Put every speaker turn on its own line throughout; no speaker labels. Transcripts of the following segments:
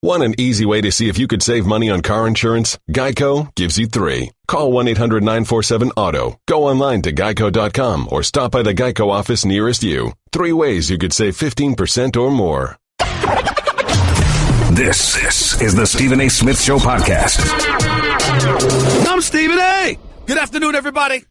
Want an easy way to see if you could save money on car insurance? Geico gives you 3. Call 1-800-947-AUTO. Go online to geico.com or stop by the Geico office nearest you. 3 ways you could save 15% or more.
This is the Stephen A. Smith Show podcast.
I'm Stephen A. Good afternoon, everybody.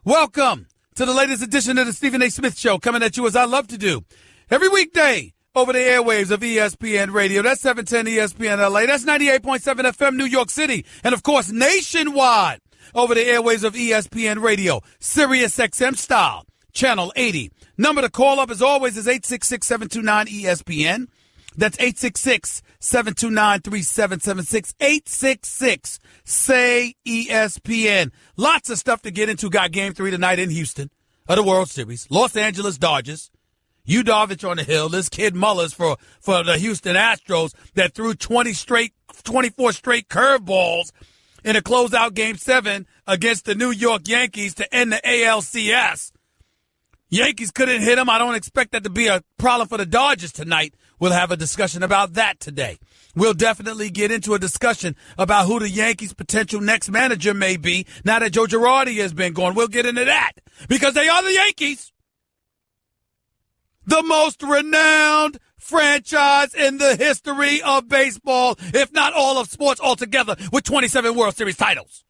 Welcome to the latest edition of the Stephen A. Smith Show, coming at you as I love to do every weekday over the airwaves of ESPN Radio. That's 710 ESPN LA. That's 98.7 FM New York City. And, of course, nationwide over the airwaves of ESPN Radio, Sirius XM style, Channel 80. Number to call up, as always, is 866-729-ESPN. That's 866-729-3776. 866-SAY-ESPN. Lots of stuff to get into. Got Game 3 tonight in Houston of the World Series. Los Angeles Dodgers. Yu Darvish on the hill. This kid Mullers for the Houston Astros that threw 24 straight curveballs in a closeout Game 7 against the New York Yankees to end the ALCS. Yankees couldn't hit him. I don't expect that to be a problem for the Dodgers tonight. We'll have a discussion about that today. We'll definitely get into a discussion about who the Yankees' potential next manager may be now that Joe Girardi has been gone. We'll get into that because they are the Yankees, the most renowned franchise in the history of baseball, if not all of sports altogether, with 27 World Series titles.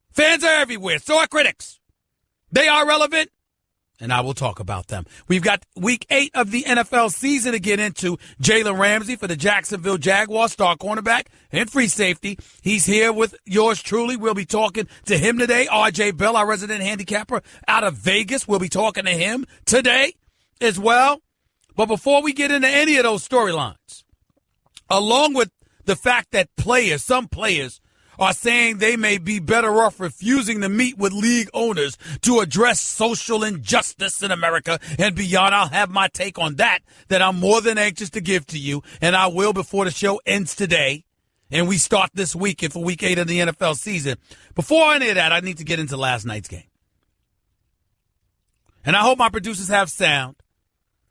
Fans are everywhere. So are critics. They are relevant, and I will talk about them. We've got week 8 of the NFL season to get into. Jalen Ramsey for the Jacksonville Jaguars, star cornerback and free safety. He's here with yours truly. We'll be talking to him today. RJ Bell, our resident handicapper out of Vegas. We'll be talking to him today as well. But before we get into any of those storylines, along with the fact that some players are saying they may be better off refusing to meet with league owners to address social injustice in America and beyond. I'll have my take on that I'm more than anxious to give to you, and I will before the show ends today and we start this weekend for week 8 of the NFL season. Before any of that, I need to get into last night's game. And I hope my producers have sound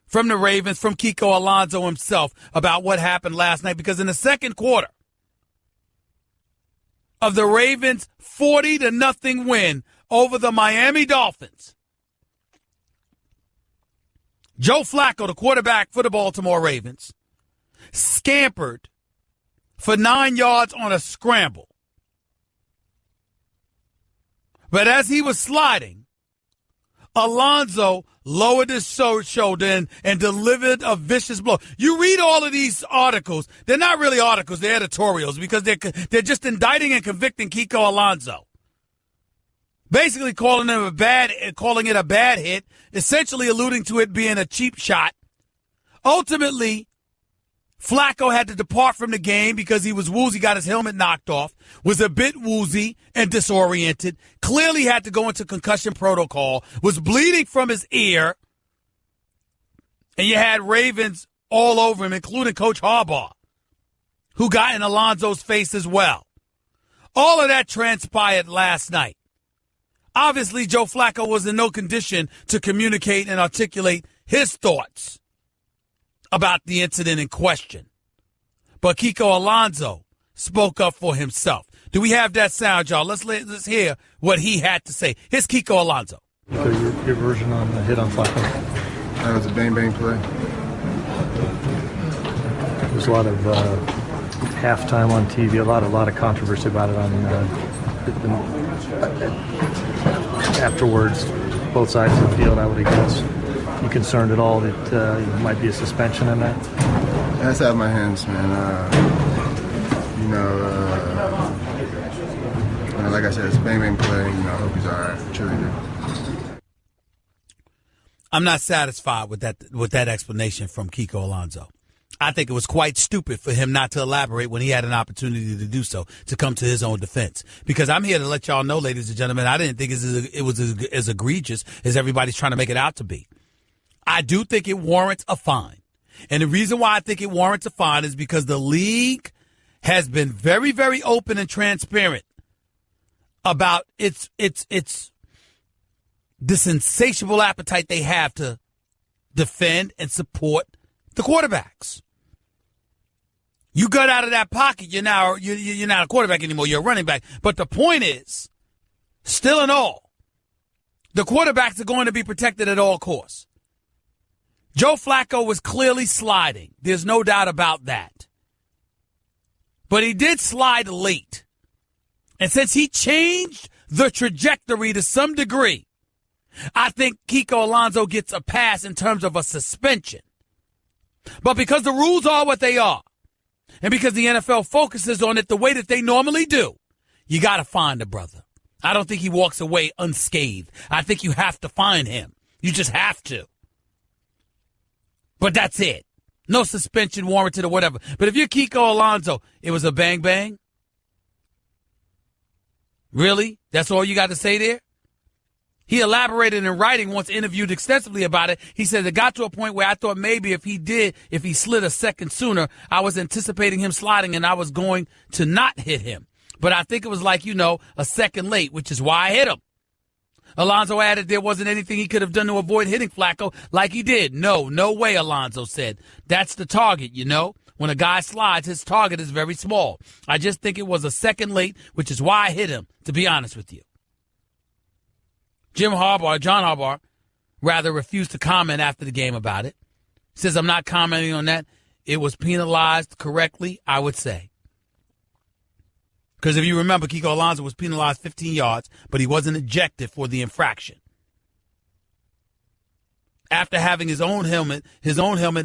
from the Ravens, from Kiko Alonso himself about what happened last night, because in the second quarter of the Ravens' 40-0 win over the Miami Dolphins, Joe Flacco, the quarterback for the Baltimore Ravens, scampered for 9 yards on a scramble. But as he was sliding, Alonso lowered his shoulder and delivered a vicious blow. You read all of these articles. They're not really articles. They're editorials because they're just indicting and convicting Kiko Alonso. Basically calling it a bad hit, essentially alluding to it being a cheap shot. Ultimately, Flacco had to depart from the game because he was woozy, got his helmet knocked off, was a bit woozy and disoriented, clearly had to go into concussion protocol, was bleeding from his ear, and you had Ravens all over him, including Coach Harbaugh, who got in Alonso's face as well. All of that transpired last night. Obviously, Joe Flacco was in no condition to communicate and articulate his thoughts about the incident in question. But Kiko Alonso spoke up for himself. Do we have that sound, y'all? Let's hear what he had to say. Here's Kiko Alonso.
So your version on the hit on Flacco?
That was a bang-bang play.
There's a lot of halftime on TV, a lot of controversy about it on afterwards, both sides of the field, I would guess. You concerned at all that might be a suspension in that?
That's out of my hands, man. Like I said, it's a bang-bang play. I hope he's all right. Cheerleader.
I'm not satisfied with that explanation from Kiko Alonso. I think it was quite stupid for him not to elaborate when he had an opportunity to do so, to come to his own defense. Because I'm here to let y'all know, ladies and gentlemen, I didn't think it was as egregious as everybody's trying to make it out to be. I do think it warrants a fine. And the reason why I think it warrants a fine is because the league has been very, very open and transparent about its this insatiable appetite they have to defend and support the quarterbacks. You got out of that pocket, you're not a quarterback anymore. You're a running back. But the point is, still in all, the quarterbacks are going to be protected at all costs. Joe Flacco was clearly sliding. There's no doubt about that. But he did slide late. And since he changed the trajectory to some degree, I think Kiko Alonso gets a pass in terms of a suspension. But because the rules are what they are, and because the NFL focuses on it the way that they normally do, you got to find the brother. I don't think he walks away unscathed. I think you have to find him. You just have to. But that's it. No suspension warranted or whatever. But if you're Kiko Alonso, it was a bang-bang? Really? That's all you got to say there? He elaborated in writing, once interviewed extensively about it. He said it got to a point where I thought maybe if he slid a second sooner, I was anticipating him sliding and I was going to not hit him. But I think it was like, a second late, which is why I hit him. Alonso added there wasn't anything he could have done to avoid hitting Flacco like he did. No way, Alonso said. That's the target, When a guy slides, his target is very small. I just think it was a second late, which is why I hit him, to be honest with you. John Harbaugh, refused to comment after the game about it. Says, I'm not commenting on that. It was penalized correctly, I would say. Because if you remember, Kiko Alonso was penalized 15 yards, but he wasn't ejected for the infraction. After having his own helmet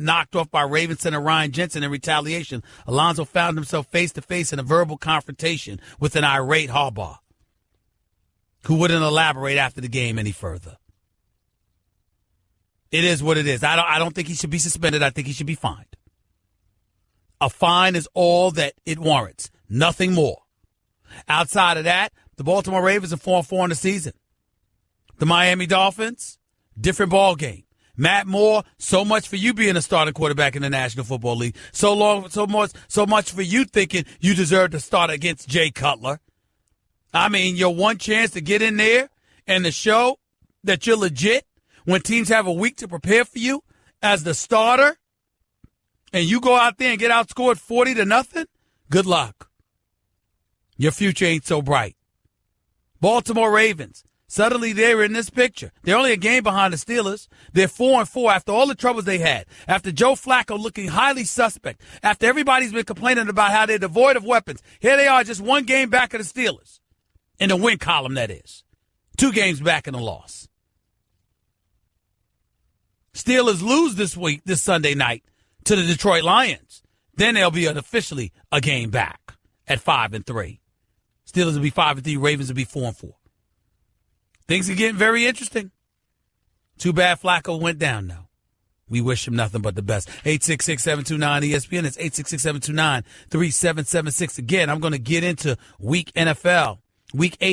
knocked off by Ravens center Ryan Jensen in retaliation, Alonso found himself face-to-face in a verbal confrontation with an irate Harbaugh, who wouldn't elaborate after the game any further. It is what it is. I don't think he should be suspended. I think he should be fined. A fine is all that it warrants, nothing more. Outside of that, the Baltimore Ravens are 4-4 in the season. The Miami Dolphins, different ball game. Matt Moore, so much for you being a starting quarterback in the National Football League. So much for you thinking you deserve to start against Jay Cutler. I mean, your one chance to get in there and to show that you're legit when teams have a week to prepare for you as the starter, and you go out there and get outscored 40-0, good luck. Your future ain't so bright. Baltimore Ravens, suddenly they're in this picture. They're only a game behind the Steelers. They're 4-4 after all the troubles they had, after Joe Flacco looking highly suspect, after everybody's been complaining about how they're devoid of weapons. Here they are, just one game back of the Steelers. In the win column, that is. 2 games back in the loss. Steelers lose this Sunday night to the Detroit Lions. Then they'll be officially a game back at 5-3. Steelers will be 5-3. Ravens will be 4-4. Things are getting very interesting. Too bad Flacco went down, though. We wish him nothing but the best. 866-729-ESPN. It's 866-729-3776. Again, I'm going to get into Week 8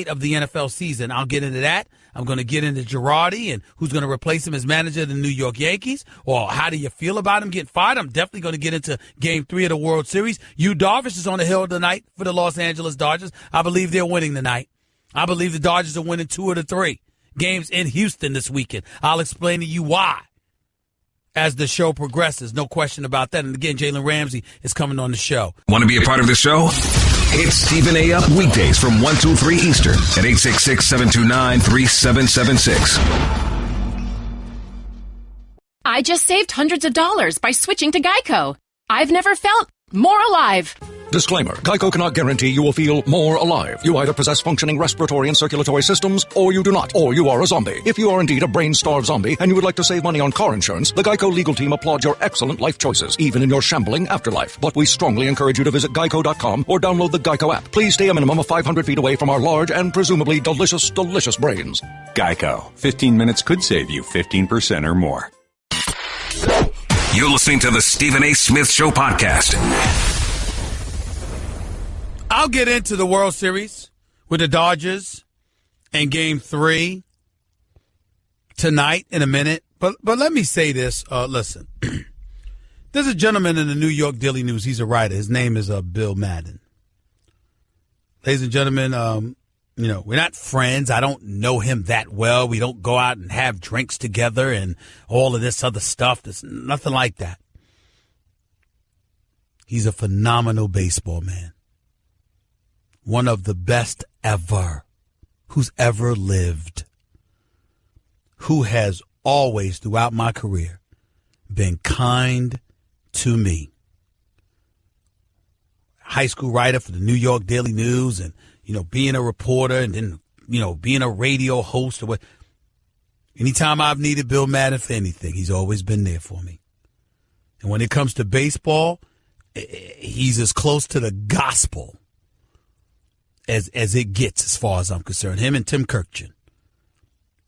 of the NFL season. I'll get into that. I'm going to get into Girardi and who's going to replace him as manager of the New York Yankees. Or how do you feel about him getting fired? I'm definitely going to get into Game 3 of the World Series. Yu Darvish is on the hill tonight for the Los Angeles Dodgers. I believe they're winning tonight. I believe the Dodgers are winning 2 of the 3 games in Houston this weekend. I'll explain to you why as the show progresses. No question about that. And again, Jalen Ramsey is coming on the show.
Want to be a part of the show? Hit Stephen A. up weekdays from 1 to 3 Eastern at 866-729-3776.
I just saved hundreds of dollars by switching to Geico. I've never felt more alive.
Disclaimer. Geico cannot guarantee you will feel more alive. You either possess functioning respiratory and circulatory systems, or you do not, or you are a zombie. If you are indeed a brain-starved zombie and you would like to save money on car insurance, the Geico legal team applauds your excellent life choices, even in your shambling afterlife. But we strongly encourage you to visit geico.com or download the Geico app. Please stay a minimum of 500 feet away from our large and presumably delicious, delicious brains.
Geico. 15 minutes could save you 15% or more.
You're listening to the Stephen A. Smith Show podcast.
I'll get into the World Series with the Dodgers and Game 3 tonight in a minute. But let me say this. Listen, there's a gentleman in the New York Daily News. He's a writer. His name is Bill Madden. Ladies and gentlemen, we're not friends. I don't know him that well. We don't go out and have drinks together and all of this other stuff. There's nothing like that. He's a phenomenal baseball man. One of the best ever who's ever lived. Who has always, throughout my career, been kind to me. High school writer for the New York Daily News and, being a reporter and then, being a radio host or what. Anytime I've needed Bill Madden for anything, he's always been there for me. And when it comes to baseball, he's as close to the gospel as it gets as far as I'm concerned. Him and Tim Kirkjian.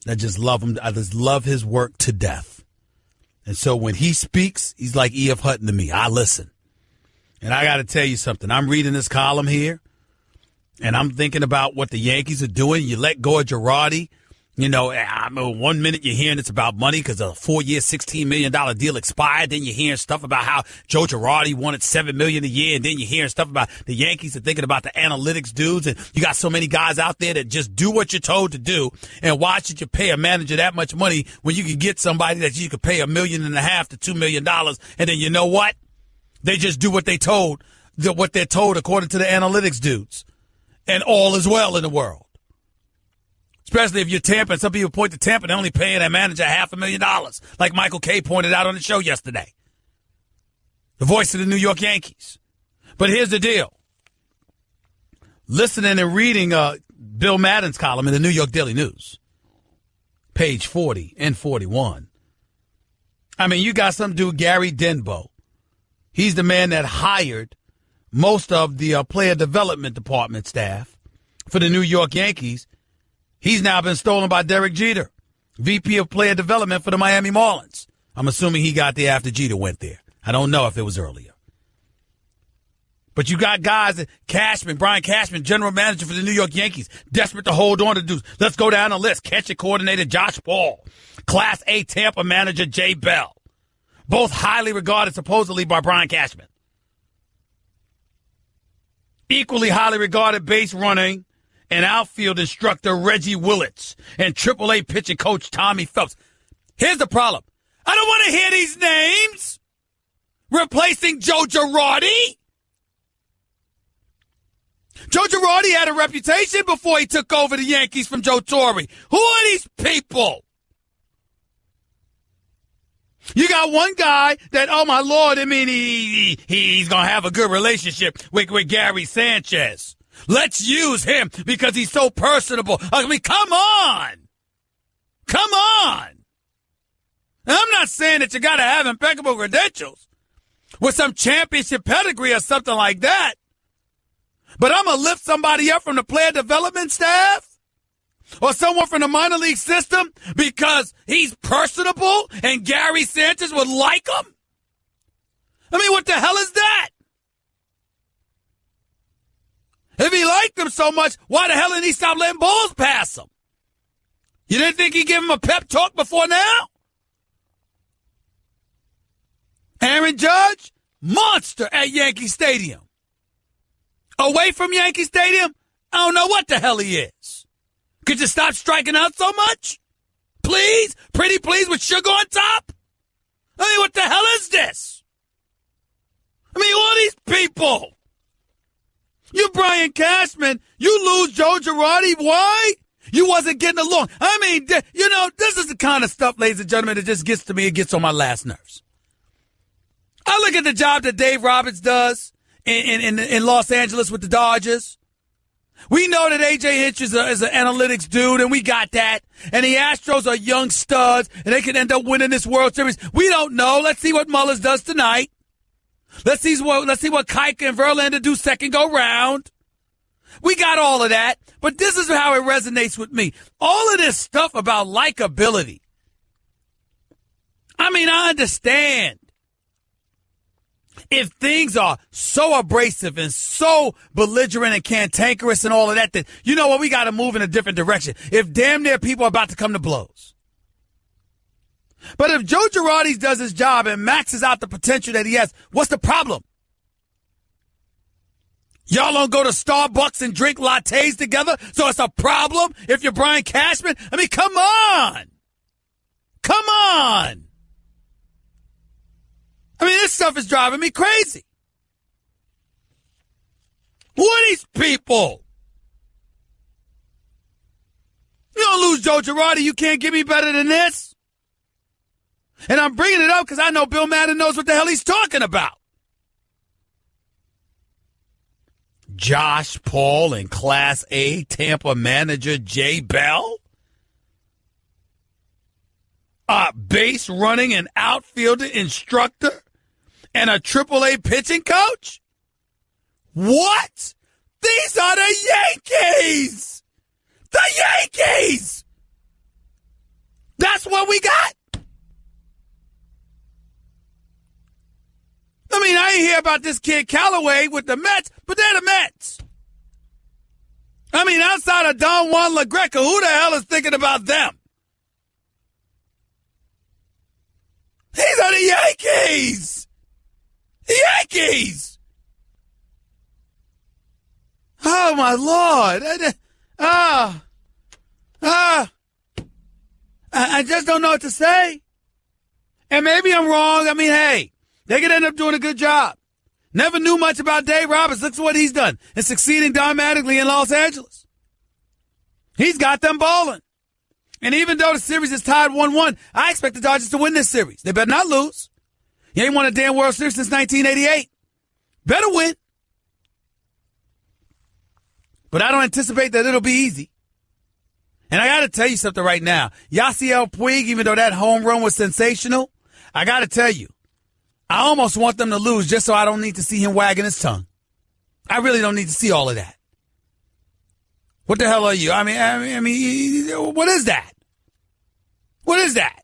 I just love him. I just love his work to death. And so when he speaks, he's like E.F. Hutton to me. I listen. And I got to tell you something. I'm reading this column here, and I'm thinking about what the Yankees are doing. You let go of Girardi. 1 minute you're hearing it's about money because a 4-year, $16 million deal expired. Then you're hearing stuff about how Joe Girardi wanted $7 million a year. And then you're hearing stuff about the Yankees are thinking about the analytics dudes. And you got so many guys out there that just do what you're told to do. And why should you pay a manager that much money when you can get somebody that you could pay $1.5 million to $2 million? And then you know what? They just do what they're told according to the analytics dudes. And all is well in the world. Especially if you're Tampa. Some people point to Tampa, they're only paying that manager $500,000, like Michael Kay pointed out on the show yesterday. The voice of the New York Yankees. But here's the deal. Listening and reading Bill Madden's column in the New York Daily News, page 40 and 41. I mean, you got some dude, Gary Denbo. He's the man that hired most of the player development department staff for the New York Yankees. He's now been stolen by Derek Jeter, VP of Player Development for the Miami Marlins. I'm assuming he got there after Jeter went there. I don't know if it was earlier. But you got guys, Brian Cashman, general manager for the New York Yankees, desperate to hold on to dudes. Let's go down the list. Catcher coordinator Josh Paul. Class A Tampa manager Jay Bell. Both highly regarded supposedly by Brian Cashman. Equally highly regarded base running and outfield instructor Reggie Willits and AAA pitching coach Tommy Phelps. Here's the problem. I don't want to hear these names replacing Joe Girardi. Joe Girardi had a reputation before he took over the Yankees from Joe Torre. Who are these people? You got one guy that, oh my Lord, he's going to have a good relationship with Gary Sanchez. Let's use him because he's so personable. I mean, come on. Come on. And I'm not saying that you got to have impeccable credentials with some championship pedigree or something like that. But I'm going to lift somebody up from the player development staff or someone from the minor league system because he's personable and Gary Sanchez would like him? I mean, what the hell is that? If he liked him so much, why the hell didn't he stop letting balls pass him? You didn't think he'd give him a pep talk before now? Aaron Judge, monster at Yankee Stadium. Away from Yankee Stadium, I don't know what the hell he is. Could you stop striking out so much? Please? Pretty please with sugar on top? I mean, what the hell is this? I mean, all these people. You Brian Cashman, you lose Joe Girardi. Why? You wasn't getting along. I mean, this is the kind of stuff, ladies and gentlemen, that just gets to me. It gets on my last nerves. I look at the job that Dave Roberts does in Los Angeles with the Dodgers. We know that A.J. Hinch is an analytics dude, and we got that. And the Astros are young studs, and they could end up winning this World Series. We don't know. Let's see what Mullins does tonight. Let's see what Keuchel and Verlander do second go round. We got all of that, but this is how it resonates with me. All of this stuff about likability. I mean, I understand. If things are so abrasive and so belligerent and cantankerous and all of that, then you know what? We got to move in a different direction. If damn near people are about to come to blows. But if Joe Girardi does his job and maxes out the potential that he has, what's the problem? Y'all don't go to Starbucks and drink lattes together, so it's a problem if you're Brian Cashman? I mean, come on. Come on. I mean, this stuff is driving me crazy. these people. You don't lose Joe Girardi. You can't give me better than this. And I'm bringing it up because I know Bill Madden knows what the hell he's talking about. Josh Paul and Class A Tampa manager Jay Bell? Base running and outfielder instructor and a AAA pitching coach? What? These are the Yankees! The Yankees! That's what we got? I mean, I ain't hear about this kid Callaway with the Mets, but they're the Mets. I mean, outside of Don Juan LaGreca, who the hell is thinking about them? These are the Yankees! The Yankees! Oh, my Lord. I just don't know what to say. And maybe I'm wrong. I mean, hey, they could end up doing a good job. Never knew much about Dave Roberts. Look at what he's done and succeeding dramatically in Los Angeles. He's got them balling. And even though the series is tied 1-1, I expect the Dodgers to win this series. They better not lose. You ain't won a damn World Series since 1988. Better win. But I don't anticipate that it'll be easy. And I got to tell you something right now. Yasiel Puig, even though that home run was sensational, I got to tell you, I almost want them to lose just so I don't need to see him wagging his tongue. I really don't need to see all of that. What the hell are you? I mean, what is that? What is that?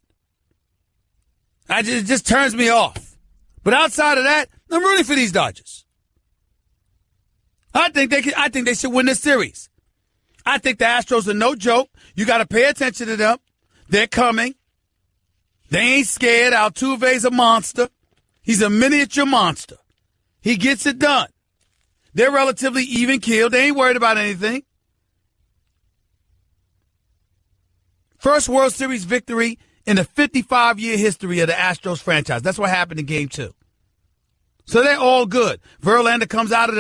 It just turns me off. But outside of that, I'm rooting for these Dodgers. I think they should win this series. I think the Astros are no joke. You got to pay attention to them. They're coming. They ain't scared. Altuve's a monster. He's a miniature monster. He gets it done. They're relatively even-keeled. They ain't worried about anything. First World Series victory in the 55-year history of the Astros franchise. That's what happened in Game 2. So they're all good. Verlander comes out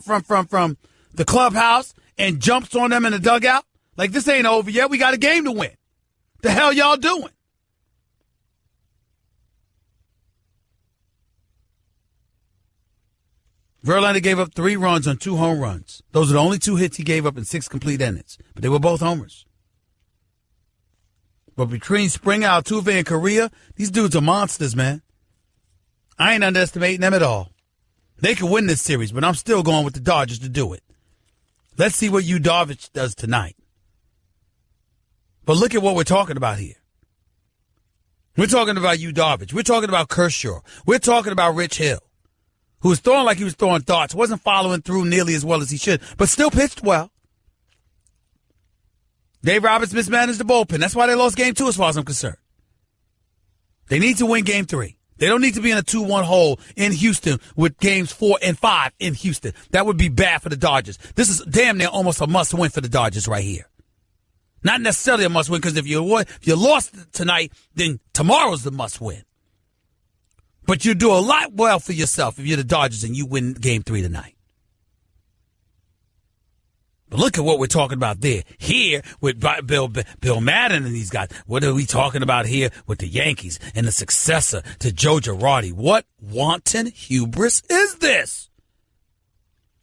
from the clubhouse and jumps on them in the dugout. Like, this ain't over yet. We got a game to win. The hell y'all doing? Verlander gave up 3 runs on 2 home runs. Those are the only 2 hits he gave up in 6 complete innings. But they were both homers. But between Springer, Altuve, and Correa, these dudes are monsters, man. I ain't underestimating them at all. They could win this series, but I'm still going with the Dodgers to do it. Let's see what Yu Darvish does tonight. But look at what we're talking about here. We're talking about Yu Darvish. We're talking about Kershaw. We're talking about Rich Hill, who was throwing like he was throwing darts, wasn't following through nearly as well as he should, but still pitched well. Dave Roberts mismanaged the bullpen. That's why they lost Game 2 as far as I'm concerned. They need to win Game 3. They don't need to be in a 2-1 hole in Houston with Games 4 and 5 in Houston. That would be bad for the Dodgers. This is damn near almost a must-win for the Dodgers right here. Not necessarily a must-win, because if you lost tonight, then tomorrow's the must-win. But you do a lot well for yourself if you're the Dodgers and you win Game 3 tonight. But look at what we're talking about there. Here with Bill Madden and these guys. What are we talking about here with the Yankees and the successor to Joe Girardi? What wanton hubris is this?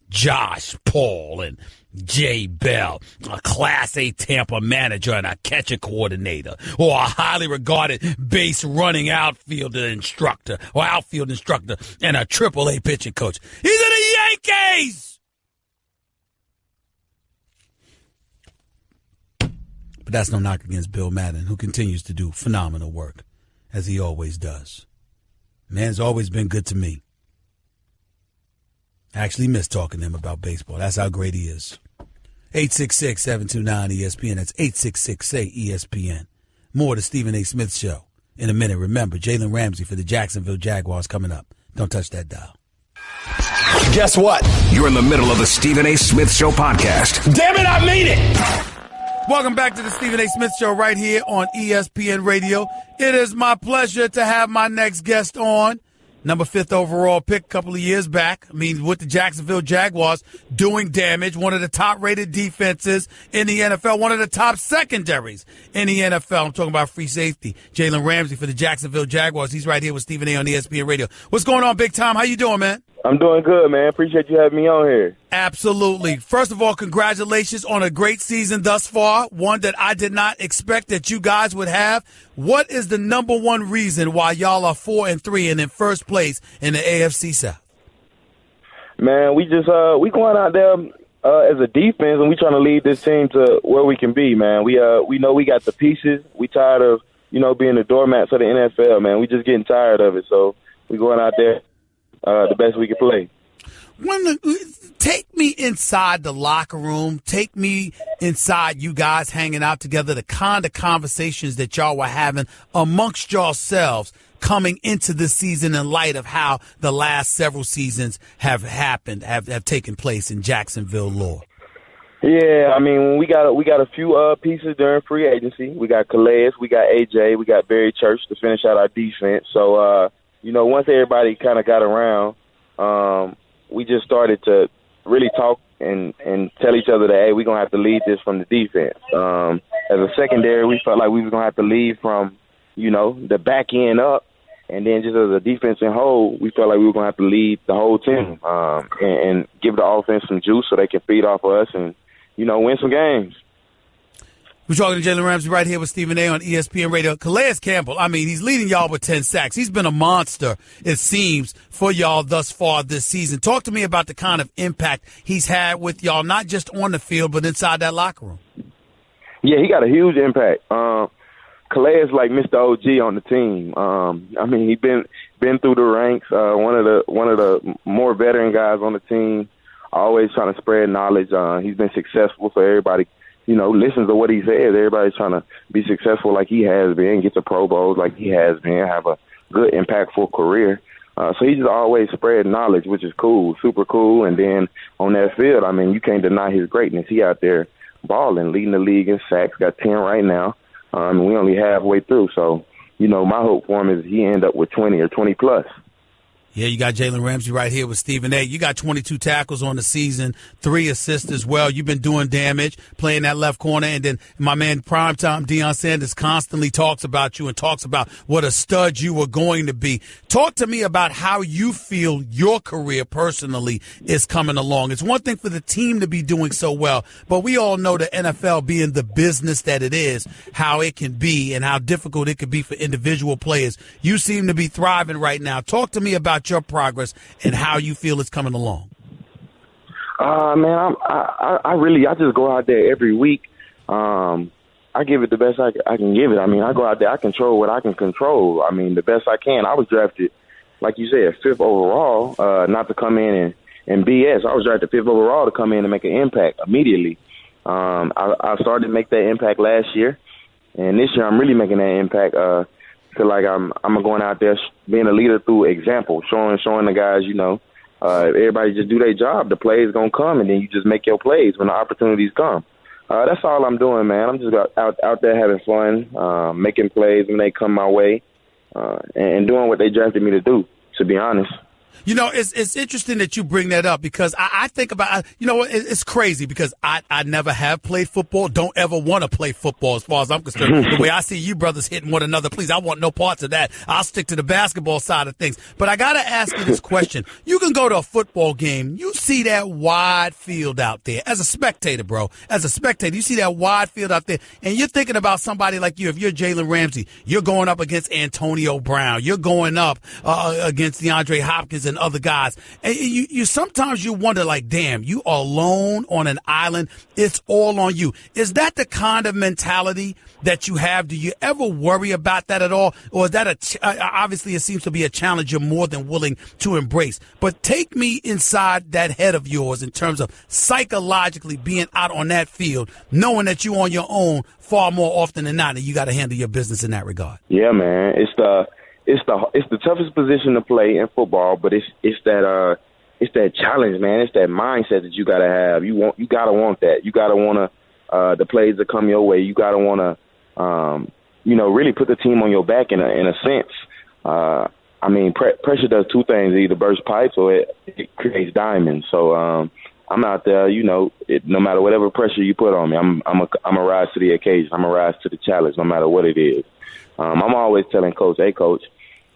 Josh Paul and Jay Bell, a Class A Tampa manager and a catcher coordinator, or a highly regarded base running outfield instructor and a AAA pitching coach. These are the Yankees! But that's no knock against Bill Madden, who continues to do phenomenal work, as he always does. Man's always been good to me. I actually miss talking to him about baseball. That's how great he is. 866-729-ESPN. That's 866-SAY-ESPN. More to Stephen A. Smith Show in a minute. Remember, Jalen Ramsey for the Jacksonville Jaguars coming up. Don't touch that dial.
Guess what? You're in the middle of the Stephen A. Smith Show podcast.
Damn it, I mean it! Welcome back to the Stephen A. Smith Show right here on ESPN Radio. It is my pleasure to have my next guest on. number 5th overall pick a couple of years back. I mean, with the Jacksonville Jaguars, doing damage, one of the top-rated defenses in the NFL, one of the top secondaries in the NFL. I'm talking about free safety, Jalen Ramsey for the Jacksonville Jaguars. He's right here with Stephen A. on ESPN Radio. What's going on, Big Time? How you doing, man?
I'm doing good, man. Appreciate you having me on here.
Absolutely. First of all, congratulations on a great season thus far, one that I did not expect that you guys would have. What is the number one reason why y'all are 4-3 and in first place in the AFC South?
Man, we going out there as a defense, and we trying to lead this team to where we can be, man. We know we got the pieces. We tired of, being the doormats of the NFL, man. We just getting tired of it. So we going out there the best we can play.
Take me inside the locker room. Take me inside you guys hanging out together, the kind of conversations that y'all were having amongst yourselves coming into the season in light of how the last several seasons have happened, have taken place in Jacksonville lore.
Yeah, I mean, we got a few pieces during free agency. We got Calais, we got AJ, we got Barry Church to finish out our defense. So, once everybody kind of got around, we just started to really talk and tell each other that, hey, we're going to have to lead this from the defense. As a secondary, we felt like we were going to have to lead from, the back end up. And then just as a defense in whole, we felt like we were going to have to lead the whole team and give the offense some juice so they can feed off of us and, win some games.
We're talking to Jalen Ramsey right here with Stephen A. on ESPN Radio. Calais Campbell, I mean, he's leading y'all with 10 sacks. He's been a monster, it seems, for y'all thus far this season. Talk to me about the kind of impact he's had with y'all, not just on the field, but inside that locker room.
Yeah, he got a huge impact. Calais is like Mr. OG on the team. I mean, he's been through the ranks. One of the more veteran guys on the team, always trying to spread knowledge. He's been successful, so everybody listens to what he says. Everybody's trying to be successful like he has been, get to Pro Bowls like he has been, have a good, impactful career. So he's just always spread knowledge, which is cool, super cool. And then on that field, I mean, you can't deny his greatness. He out there balling, leading the league in sacks, got 10 right now. We only halfway through. So, my hope for him is he end up with 20 or 20 plus.
Yeah, you got Jalen Ramsey right here with Stephen A. You got 22 tackles on the season, 3 assists as well. You've been doing damage, playing that left corner. And then my man Primetime Deion Sanders constantly talks about you and talks about what a stud you were going to be. Talk to me about how you feel your career personally is coming along. It's one thing for the team to be doing so well, but we all know the NFL being the business that it is, how it can be and how difficult it could be for individual players. You seem to be thriving right now. Talk to me about your progress and how you feel it's coming along.
Man, I just go out there every week. I give it the best I can give it. I mean, I go out there, I control what I can control. I mean, the best I can. I was drafted, like you said, 5th overall, not to come in and BS. I was drafted 5th overall to come in and make an impact immediately. I started to make that impact last year, and this year I'm really making that impact. Feel like I'm going out there being a leader through example, showing the guys, everybody just do their job. The plays gonna come, and then you just make your plays when the opportunities come. That's all I'm doing, man. I'm just out there having fun, making plays when they come my way, and doing what they drafted me to do, to be honest.
It's interesting that you bring that up because I think about, it's crazy because I never have played football, don't ever want to play football as far as I'm concerned. The way I see you brothers hitting one another, please, I want no parts of that. I'll stick to the basketball side of things. But I got to ask you this question. You can go to a football game. You see that wide field out there as a spectator, bro. As a spectator, you see that wide field out there and you're thinking about somebody like you. If you're Jalen Ramsey, you're going up against Antonio Brown. You're going up against DeAndre Hopkins and other guys. And you sometimes you wonder, like, damn, you are alone on an island. It's all on you. Is that the kind of mentality that you have? Do you ever worry about that at all? Or is that obviously it seems to be a challenge you're more than willing to embrace. But take me inside that head of yours in terms of psychologically being out on that field, knowing that you're on your own far more often than not, and you got to handle your business in that regard.
Yeah, man. It's the toughest position to play in football, but it's that challenge, man. It's that mindset that you gotta have. You gotta want that. You gotta want to the plays that come your way. You gotta want to really put the team on your back in a sense. I mean, pressure does two things: it either bursts pipes or it creates diamonds. So I'm out there, no matter whatever pressure you put on me, I'm a rise to the occasion. I'm a rise to the challenge, no matter what it is. I'm always telling Coach, hey, Coach,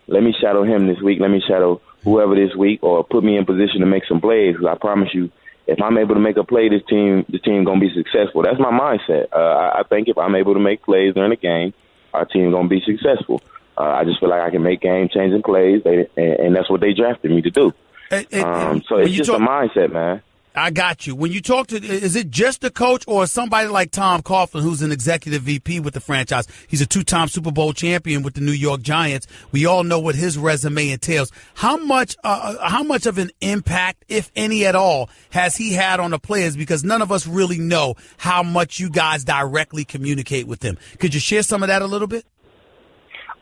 let me shadow him this week. Let me shadow whoever this week, or put me in position to make some plays. Because I promise you, if I'm able to make a play, the team gonna be successful. That's my mindset. I think if I'm able to make plays during the game, our team gonna be successful. I just feel like I can make game-changing plays, and that's what they drafted me to do. So it's just a mindset, man.
I got you. When you talk to, is it just the coach or somebody like Tom Coughlin, who's an executive VP with the franchise? He's a two-time Super Bowl champion with the New York Giants. We all know what his resume entails. How much of an impact, if any at all, has he had on the players? Because none of us really know how much you guys directly communicate with him. Could you share some of that a little bit?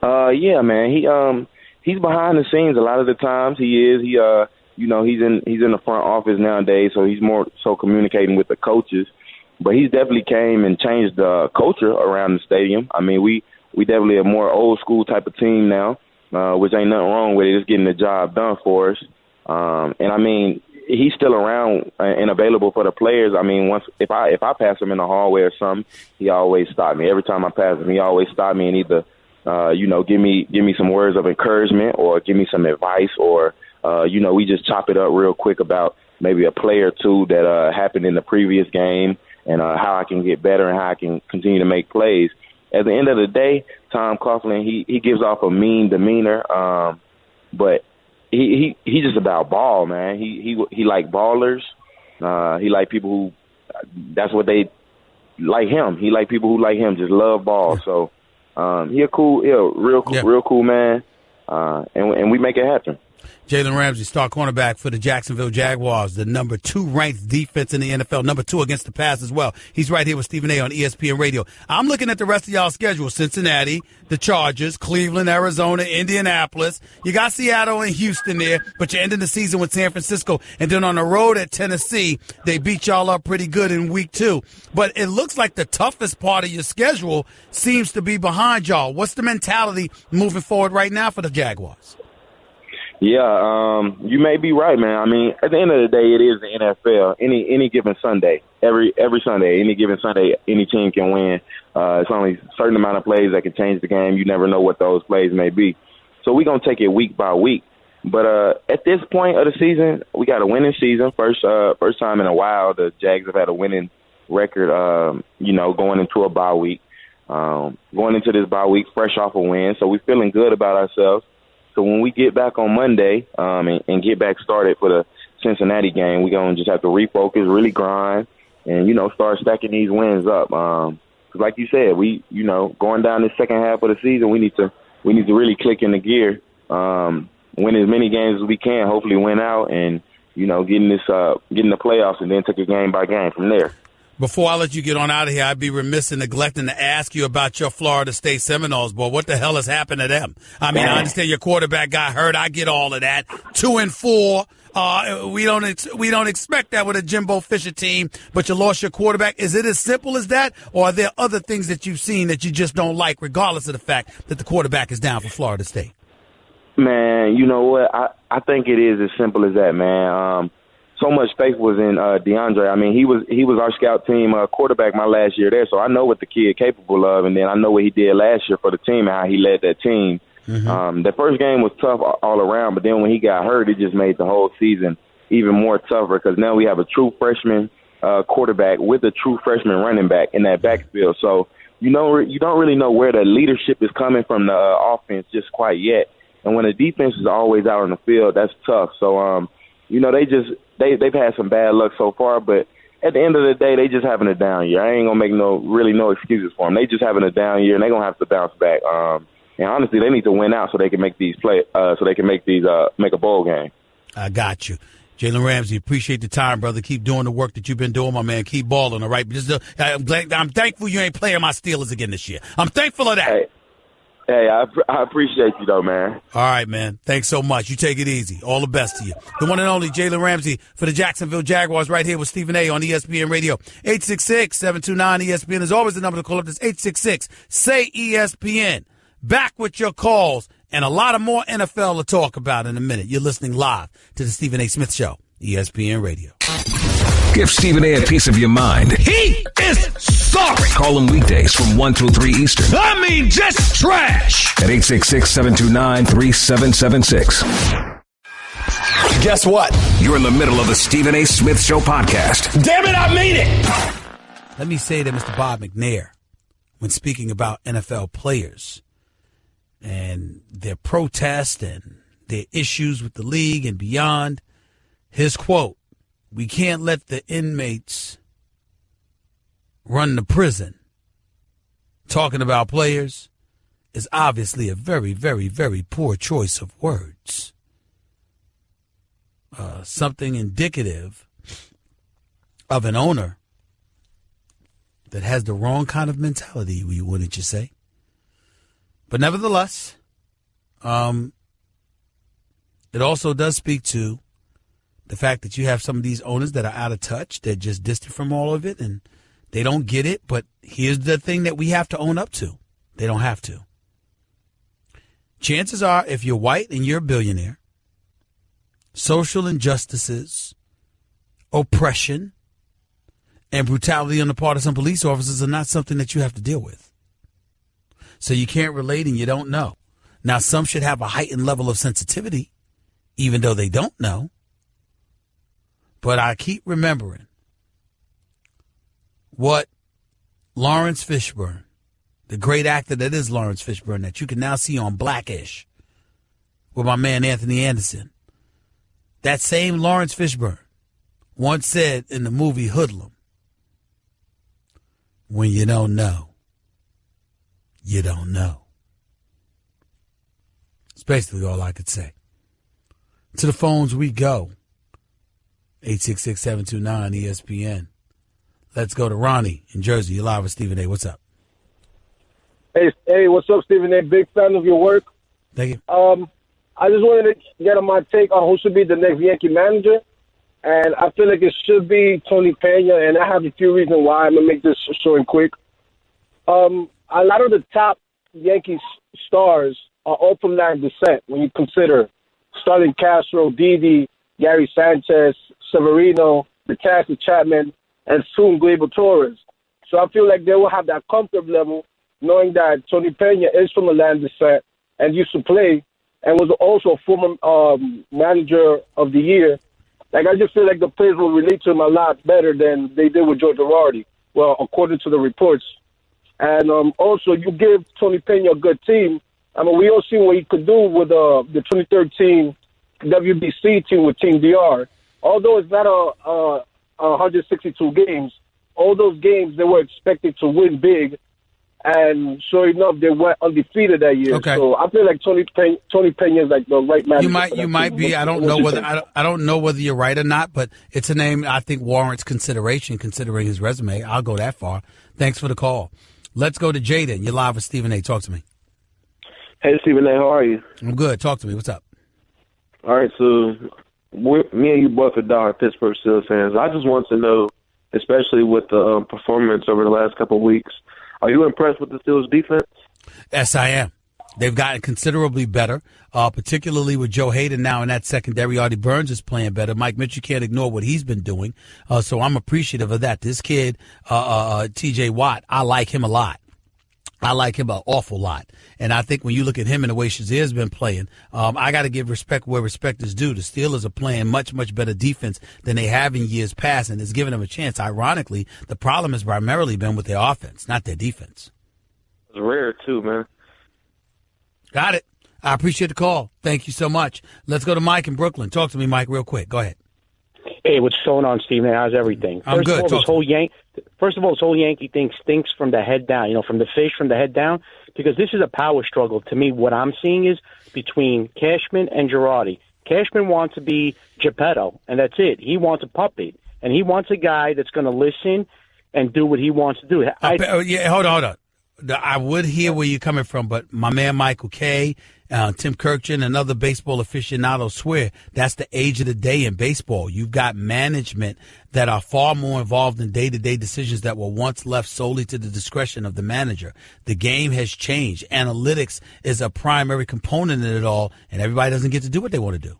Yeah, man. He's behind the scenes a lot of the times. He is. He's in the front office nowadays, so he's more so communicating with the coaches. But he's definitely came and changed the culture around the stadium. I mean, we definitely a more old school type of team now, which ain't nothing wrong with it. It's getting the job done for us. And I mean, he's still around and available for the players. I mean, if I pass him in the hallway or something, he always stop me. Every time I pass him, he always stop me and either give me some words of encouragement or give me some advice, or we just chop it up real quick about maybe a play or two that happened in the previous game and how I can get better and how I can continue to make plays. At the end of the day, Tom Coughlin, he gives off a mean demeanor, but he's just about ball, man. He like ballers. He like people who that's what they like him. He like people who like him, just love ball. So he a real cool man, and we make it happen.
Jalen Ramsey, star cornerback for the Jacksonville Jaguars, the number 2 ranked defense in the NFL, number 2 against the pass as well. He's right here with Stephen A. on ESPN Radio. I'm looking at the rest of y'all's schedule: Cincinnati, the Chargers, Cleveland, Arizona, Indianapolis. You got Seattle and Houston there, but you're ending the season with San Francisco. And then on the road at Tennessee, they beat y'all up pretty good in week 2. But it looks like the toughest part of your schedule seems to be behind y'all. What's the mentality moving forward right now for the Jaguars?
Yeah, you may be right, man. I mean, at the end of the day, it is the NFL. Any given Sunday, every Sunday, any given Sunday, any team can win. It's only a certain amount of plays that can change the game. You never know what those plays may be. So we're going to take it week by week. But at this point of the season, we got a winning season. First time in a while the Jags have had a winning record, going into a bye week. Going into this bye week fresh off a win. So we're feeling good about ourselves. So when we get back on Monday and get back started for the Cincinnati game, we're going to just have to refocus, really grind, and, start stacking these wins up. 'Cause like you said, going down this second half of the season, we need to really click in the gear, win as many games as we can, hopefully win out, and, getting the playoffs and then take it game by game from there.
Before I let you get on out of here, I'd be remiss in neglecting to ask you about your Florida State Seminoles, boy. What the hell has happened to them? I mean, I understand your quarterback got hurt. I get all of that. 2-4. We don't expect that with a Jimbo Fisher team, but you lost your quarterback. Is it as simple as that, or are there other things that you've seen that you just don't like, regardless of the fact that the quarterback is down for Florida State?
Man, you know what? I think it is as simple as that, man. So much faith was in DeAndre. I mean, he was our scout team quarterback my last year there, so I know what the kid capable of, and then I know what he did last year for the team and how he led that team. Mm-hmm. The first game was tough all around, but then when he got hurt, it just made the whole season even more tougher because now we have a true freshman quarterback with a true freshman running back in that backfield. So you don't really know where the leadership is coming from the offense just quite yet. And when the defense is always out on the field, that's tough. So they've had some bad luck so far, but at the end of the day, they just having a down year. I ain't gonna make no excuses for them. They just having a down year, and they're gonna have to bounce back. And honestly, they need to win out so they can make these make a bowl game.
I got you. Jalen Ramsey, appreciate the time, brother. Keep doing the work that you've been doing, my man. Keep balling, all right? I'm thankful you ain't playing my Steelers again this year. I'm thankful of that.
Hey, I appreciate you, though, man.
All right, man. Thanks so much. You take it easy. All the best to you. The one and only Jalen Ramsey for the Jacksonville Jaguars right here with Stephen A. on ESPN Radio. 866-729-ESPN is always the number to call up. This 866-SAY-ESPN. Back with your calls and a lot of more NFL to talk about in a minute. You're listening live to the Stephen A. Smith Show, ESPN Radio.
Give Stephen A. piece of your mind.
He is sorry.
Call him weekdays from 1 till 3 Eastern.
I mean, just trash.
At 866-729-3776.
Guess what?
You're in the middle of the Stephen A. Smith Show podcast.
Damn it, I mean it.
Let me say that Mr. Bob McNair, when speaking about NFL players and their protest and their issues with the league and beyond, his quote, "We can't let the inmates run the prison," talking about players, is obviously a very, very, very poor choice of words. Something indicative of an owner that has the wrong kind of mentality, wouldn't you say? But nevertheless, it also does speak to the fact that you have some of these owners that are out of touch. They're just distant from all of it, and they don't get it. But here's the thing that we have to own up to. They don't have to. Chances are, if you're white and you're a billionaire, social injustices, oppression, and brutality on the part of some police officers are not something that you have to deal with. So you can't relate and you don't know. Now, some should have a heightened level of sensitivity, even though they don't know. But I keep remembering what Lawrence Fishburne, the great actor that is Lawrence Fishburne, that you can now see on Blackish with my man Anthony Anderson. That same Lawrence Fishburne once said in the movie Hoodlum, "When you don't know, you don't know." It's basically all I could say. To the phones we go. 866-729-ESPN. Let's go to Ronnie in Jersey. You're live with Stephen A. What's up?
Hey, what's up, Stephen A? Big fan of your work.
Thank you.
I just wanted to get my take on who should be the next Yankee manager. And I feel like it should be Tony Pena, and I have a few reasons why. I'm going to make this short and quick. A lot of the top Yankees stars are all from Latin descent when you consider Starlin Castro, Didi, Gary Sanchez, Severino, Detective Chapman, and soon Gleyber Torres. So I feel like they will have that comfort level knowing that Tony Pena is from a Latin descent and used to play and was also a former manager of the year. Like, I just feel like the players will relate to him a lot better than they did with Joe Girardi, well, according to the reports. And also, you give Tony Pena a good team. I mean, we all seen what he could do with the 2013 WBC team with Team DR. Although it's not 162 games, all those games they were expected to win big. And sure enough, they went undefeated that year.
Okay.
So I feel like Tony Pena is like the right man.
You might be. I don't know whether you're right or not, but it's a name I think warrants consideration, considering his resume. I'll go that far. Thanks for the call. Let's go to Jaden. You're live with Stephen A. Talk to me.
Hey, Stephen A., how are you?
I'm good. Talk to me. What's up?
All right, so me and you both are diehard Pittsburgh Steelers fans. I just want to know, especially with the performance over the last couple of weeks, are you impressed with the Steelers' defense?
Yes, I am. They've gotten considerably better, particularly with Joe Hayden now in that secondary. Artie Burns is playing better. Mike Mitchell can't ignore what he's been doing, so I'm appreciative of that. This kid, T.J. Watt, I like him a lot. I like him an awful lot. And I think when you look at him and the way Shazier's been playing, I got to give respect where respect is due. The Steelers are playing much, much better defense than they have in years past, and it's given them a chance. Ironically, the problem has primarily been with their offense, not their defense.
It's rare, too, man.
Got it. I appreciate the call. Thank you so much. Let's go to Mike in Brooklyn. Talk to me, Mike, real quick. Go ahead.
Hey, what's going on, Stephen? How's everything?
I'm good.
First of all, this whole Yankee thing stinks from the head down, from the fish from the head down, because this is a power struggle. To me, what I'm seeing is between Cashman and Girardi. Cashman wants to be Geppetto, and that's it. He wants a puppet, and he wants a guy that's going to listen and do what he wants to do.
Hold on. I would hear where you're coming from, but my man Michael Kay Tim Kirkjian and other baseball aficionados swear that's the age of the day in baseball. You've got management that are far more involved in day-to-day decisions that were once left solely to the discretion of the manager. The game has changed. Analytics is a primary component in it all, and everybody doesn't get to do what they want to do.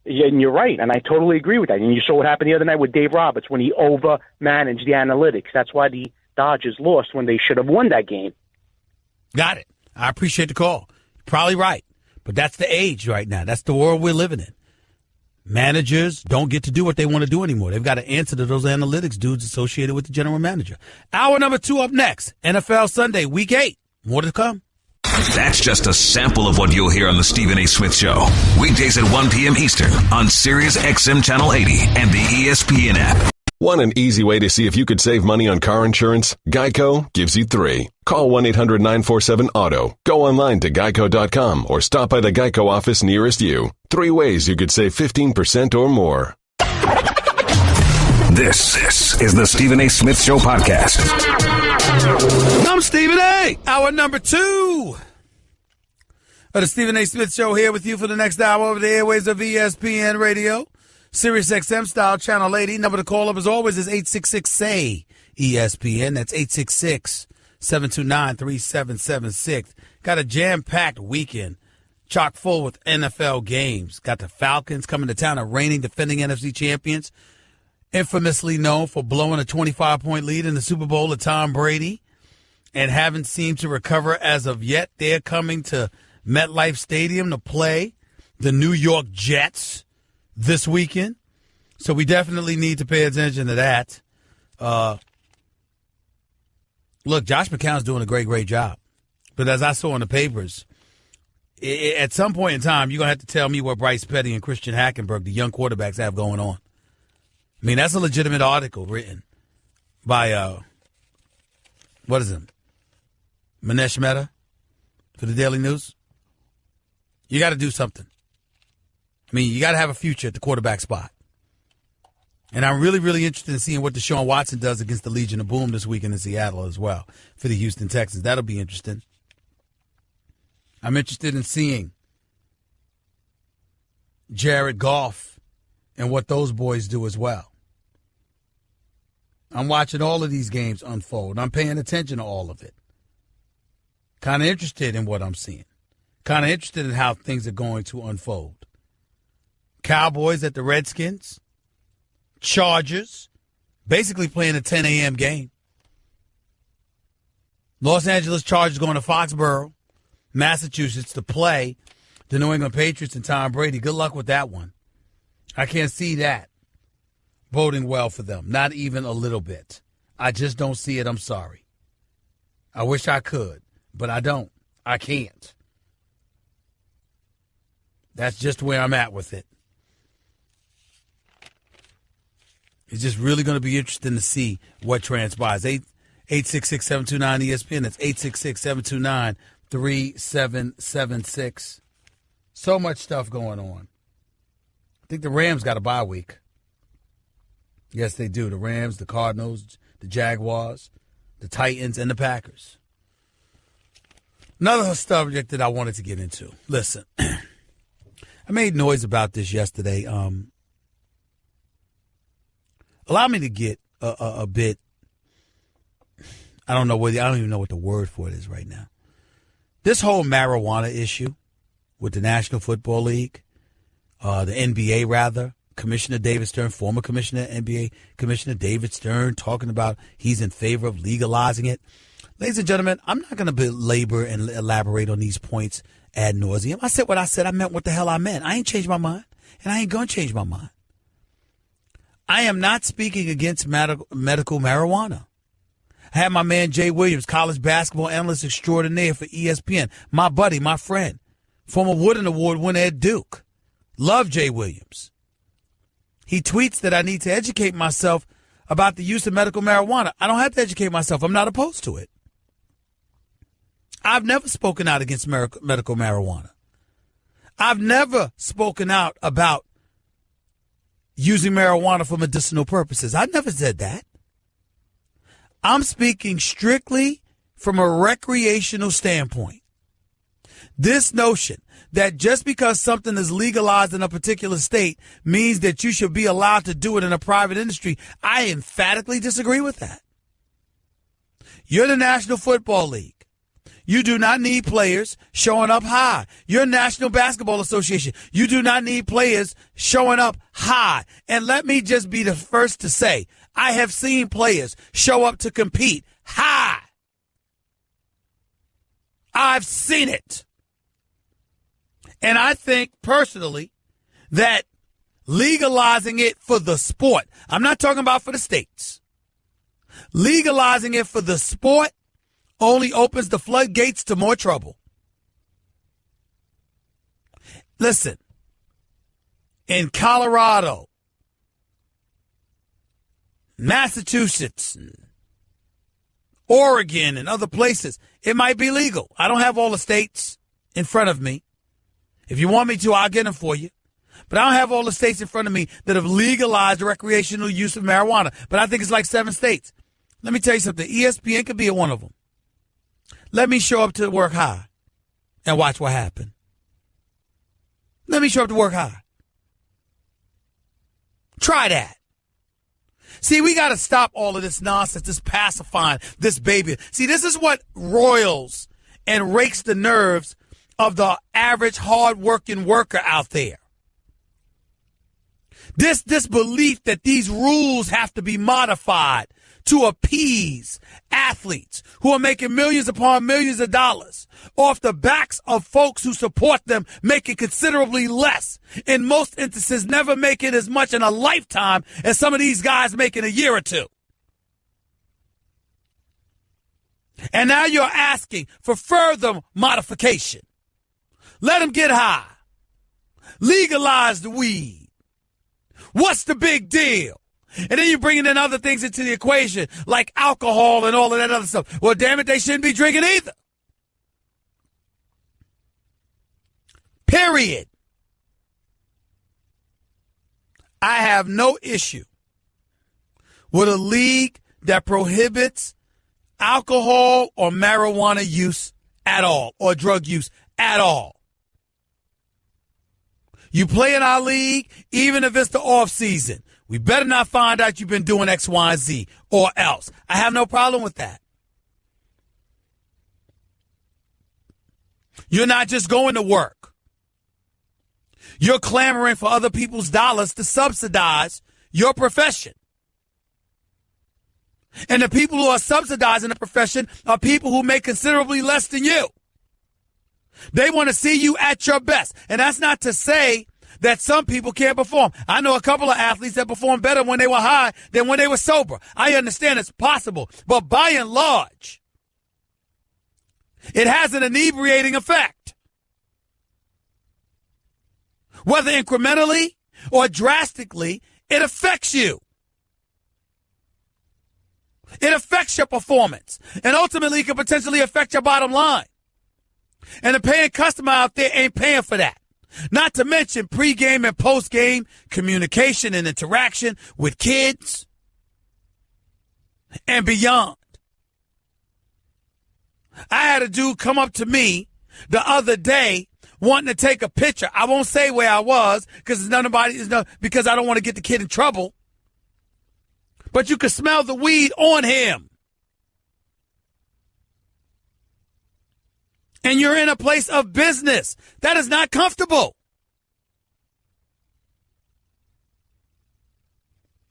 Yeah, and you're right, and I totally agree with that. And you saw what happened the other night with Dave Roberts when he over-managed the analytics. That's why the Dodgers lost when they should have won that game.
Got it. I appreciate the call. Probably right. But that's the age right now. That's the world we're living in. Managers don't get to do what they want to do anymore. They've got to answer to those analytics dudes associated with the general manager. Hour number 2 up next. NFL Sunday, Week 8. More to come.
That's just a sample of what you'll hear on the Stephen A. Smith Show. Weekdays at 1 p.m. Eastern on Sirius XM Channel 80 and the ESPN app.
Want an easy way to see if you could save money on car insurance? Geico gives you 3. Call 1-800-947-AUTO. Go online to geico.com or stop by the Geico office nearest you. 3 ways you could save 15% or more.
This is the Stephen A. Smith Show podcast.
I'm Stephen A. Hour number 2 of the Stephen A. Smith Show here with you for the next hour over the airways of ESPN Radio. Sirius XM style, Channel 80. Number to call up as always is 866-SAY-ESPN. That's 866-729-3776. Got a jam-packed weekend, chock full with NFL games. Got the Falcons coming to town, a reigning defending NFC champions, infamously known for blowing a 25-point lead in the Super Bowl to Tom Brady and haven't seemed to recover as of yet. They're coming to MetLife Stadium to play the New York Jets this weekend. So we definitely need to pay attention to that. Look, Josh McCown's doing a great job. But as I saw in the papers, at some point in time, you're going to have to tell me what Bryce Petty and Christian Hackenberg, the young quarterbacks, have going on. I mean, that's a legitimate article written by, what is it, Manesh Mehta for the Daily News. You got to do something. I mean, you got to have a future at the quarterback spot. And I'm really interested in seeing what Deshaun Watson does against the Legion of Boom this weekend in Seattle as well for the Houston Texans. That'll be interesting. I'm interested in seeing Jared Goff and what those boys do as well. I'm watching all of these games unfold. I'm paying attention to all of it. Kind of interested in what I'm seeing. Kind of interested in how things are going to unfold. Cowboys at the Redskins. Chargers. Basically playing a 10 a.m. game. Los Angeles Chargers going to Foxborough, Massachusetts to play the New England Patriots and Tom Brady. Good luck with that one. I can't see that boding well for them. Not even a little bit. I just don't see it. I'm sorry. I wish I could, but I don't. I can't. That's just where I'm at with it. It's just really going to be interesting to see what transpires. 866-729-ESPN. That's 866-729-3776. So much stuff going on. I think the Rams got a bye week. Yes, they do. The Rams, the Cardinals, the Jaguars, the Titans, and the Packers. Another subject that I wanted to get into. Listen, I made noise about this yesterday. Allow me to get a bit, I don't even know what the word for it is right now. This whole marijuana issue with the National Football League, the NBA rather, Commissioner David Stern, former Commissioner, NBA Commissioner David Stern, talking about he's in favor of legalizing it. Ladies and gentlemen, I'm not going to belabor and elaborate on these points ad nauseum. I said what I said. I meant what the hell I meant. I ain't changed my mind, and I ain't going to change my mind. I am not speaking against medical marijuana. I had my man Jay Williams, college basketball analyst extraordinaire for ESPN, my buddy, my friend, former Wooden Award winner at Duke. Love Jay Williams. He tweets that I need to educate myself about the use of medical marijuana. I don't have to educate myself. I'm not opposed to it. I've never spoken out against medical marijuana. I've never spoken out about using marijuana for medicinal purposes. I never said that. I'm speaking strictly from a recreational standpoint. This notion that just because something is legalized in a particular state means that you should be allowed to do it in a private industry. I emphatically disagree with that. You're the National Football League. You do not need players showing up high. You're National Basketball Association. You do not need players showing up high. And let me just be the first to say, I have seen players show up to compete high. I've seen it. And I think personally that legalizing it for the sport, I'm not talking about for the states, legalizing it for the sport only opens the floodgates to more trouble. Listen, in Colorado, Massachusetts, Oregon, and other places, it might be legal. I don't have all the states in front of me. If you want me to, I'll get them for you. But I don't have all the states in front of me that have legalized recreational use of marijuana. But I think it's like 7 states. Let me tell you something. ESPN could be one of them. Let me show up to work high and watch what happens. Let me show up to work high. Try that. See, we got to stop all of this nonsense, this pacifying, this baby. See, this is what roils and rakes the nerves of the average hard-working worker out there. This belief that these rules have to be modified to appease athletes who are making millions upon millions of dollars off the backs of folks who support them making considerably less. In most instances, never making as much in a lifetime as some of these guys make in a year or two. And now you're asking for further modification. Let them get high. Legalize the weed. What's the big deal? And then you're bringing in other things into the equation, like alcohol and all of that other stuff. Well, damn it, they shouldn't be drinking either. Period. I have no issue with a league that prohibits alcohol or marijuana use at all, or drug use at all. You play in our league, even if it's the off season. We better not find out you've been doing X, Y, and Z, or else. I have no problem with that. You're not just going to work. You're clamoring for other people's dollars to subsidize your profession. And the people who are subsidizing the profession are people who make considerably less than you. They want to see you at your best. And that's not to say that some people can't perform. I know a couple of athletes that perform better when they were high than when they were sober. I understand it's possible. But by and large, it has an inebriating effect. Whether incrementally or drastically, it affects you. It affects your performance. And ultimately, it can potentially affect your bottom line. And the paying customer out there ain't paying for that. Not to mention pregame and postgame communication and interaction with kids and beyond. I had a dude come up to me the other day wanting to take a picture. I won't say where I was because because I don't want to get the kid in trouble. But you could smell the weed on him. And you're in a place of business. That is not comfortable.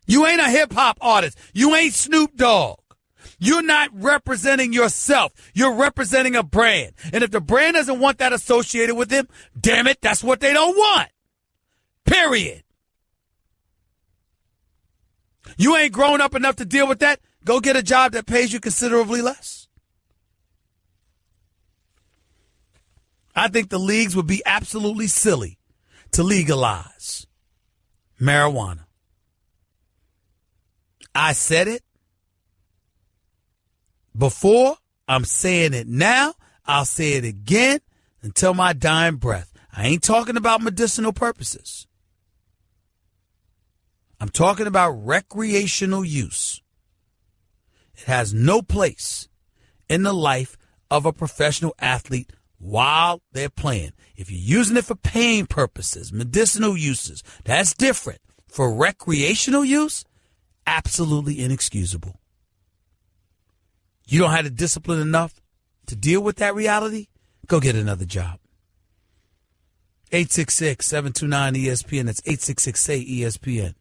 You ain't a hip-hop artist. You ain't Snoop Dogg. You're not representing yourself. You're representing a brand. And if the brand doesn't want that associated with them, damn it, that's what they don't want. Period. You ain't grown up enough to deal with that? Go get a job that pays you considerably less. I think the leagues would be absolutely silly to legalize marijuana. I said it before. I'm saying it now. I'll say it again until my dying breath. I ain't talking about medicinal purposes. I'm talking about recreational use. It has no place in the life of a professional athlete while they're playing. If you're using it for pain purposes, medicinal uses, that's different. For recreational use, absolutely inexcusable. You don't have the discipline enough to deal with that reality? Go get another job. 866-729-ESPN. That's 866-SAY-ESPN.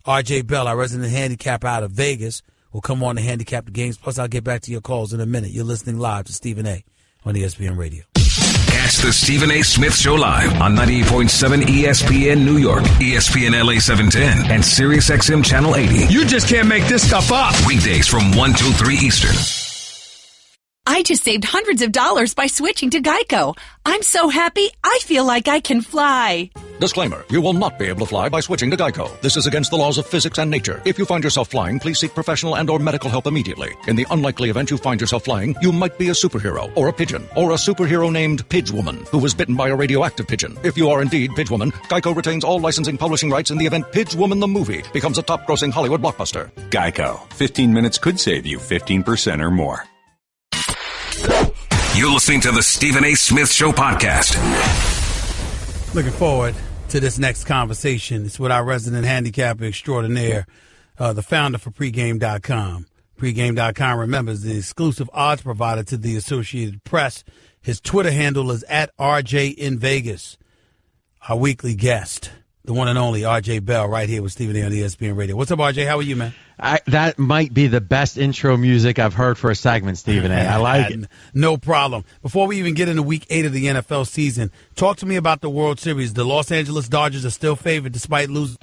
RJ Bell, our resident handicapper out of Vegas, will come on to handicap the games. Plus, I'll get back to your calls in a minute. You're listening live to Stephen A. on ESPN Radio.
Catch the Stephen A. Smith Show live on 98.7 ESPN New York, ESPN LA 710, and Sirius XM Channel 80.
You just can't make this stuff up.
Weekdays from 1 till 3 Eastern.
I just saved hundreds of dollars by switching to Geico. I'm so happy, I feel like I can fly.
Disclaimer, you will not be able to fly by switching to Geico. This is against the laws of physics and nature. If you find yourself flying, please seek professional and or medical help immediately. In the unlikely event you find yourself flying, you might be a superhero, or a pigeon, or a superhero named Pidgewoman, who was bitten by a radioactive pigeon. If you are indeed Pidgewoman, Geico retains all licensing publishing rights in the event Pidgewoman the movie becomes a top-grossing Hollywood blockbuster.
Geico. 15 minutes could save you 15% or more.
You're listening to the Stephen A. Smith Show podcast.
Looking forward to this next conversation. It's with our resident handicapper extraordinaire, the founder for pregame.com. Pregame.com, remember, is the exclusive odds provider to the Associated Press. His Twitter handle is at RJ in Vegas. Our weekly guest, the one and only RJ Bell, right here with Stephen A. on ESPN Radio. What's up, RJ? How are you, man?
That might be the best intro music I've heard for a segment, Stephen A. I like it.
No problem. Before we even get into Week 8 of the NFL season, talk to me about the World Series. The Los Angeles Dodgers are still favored despite losing.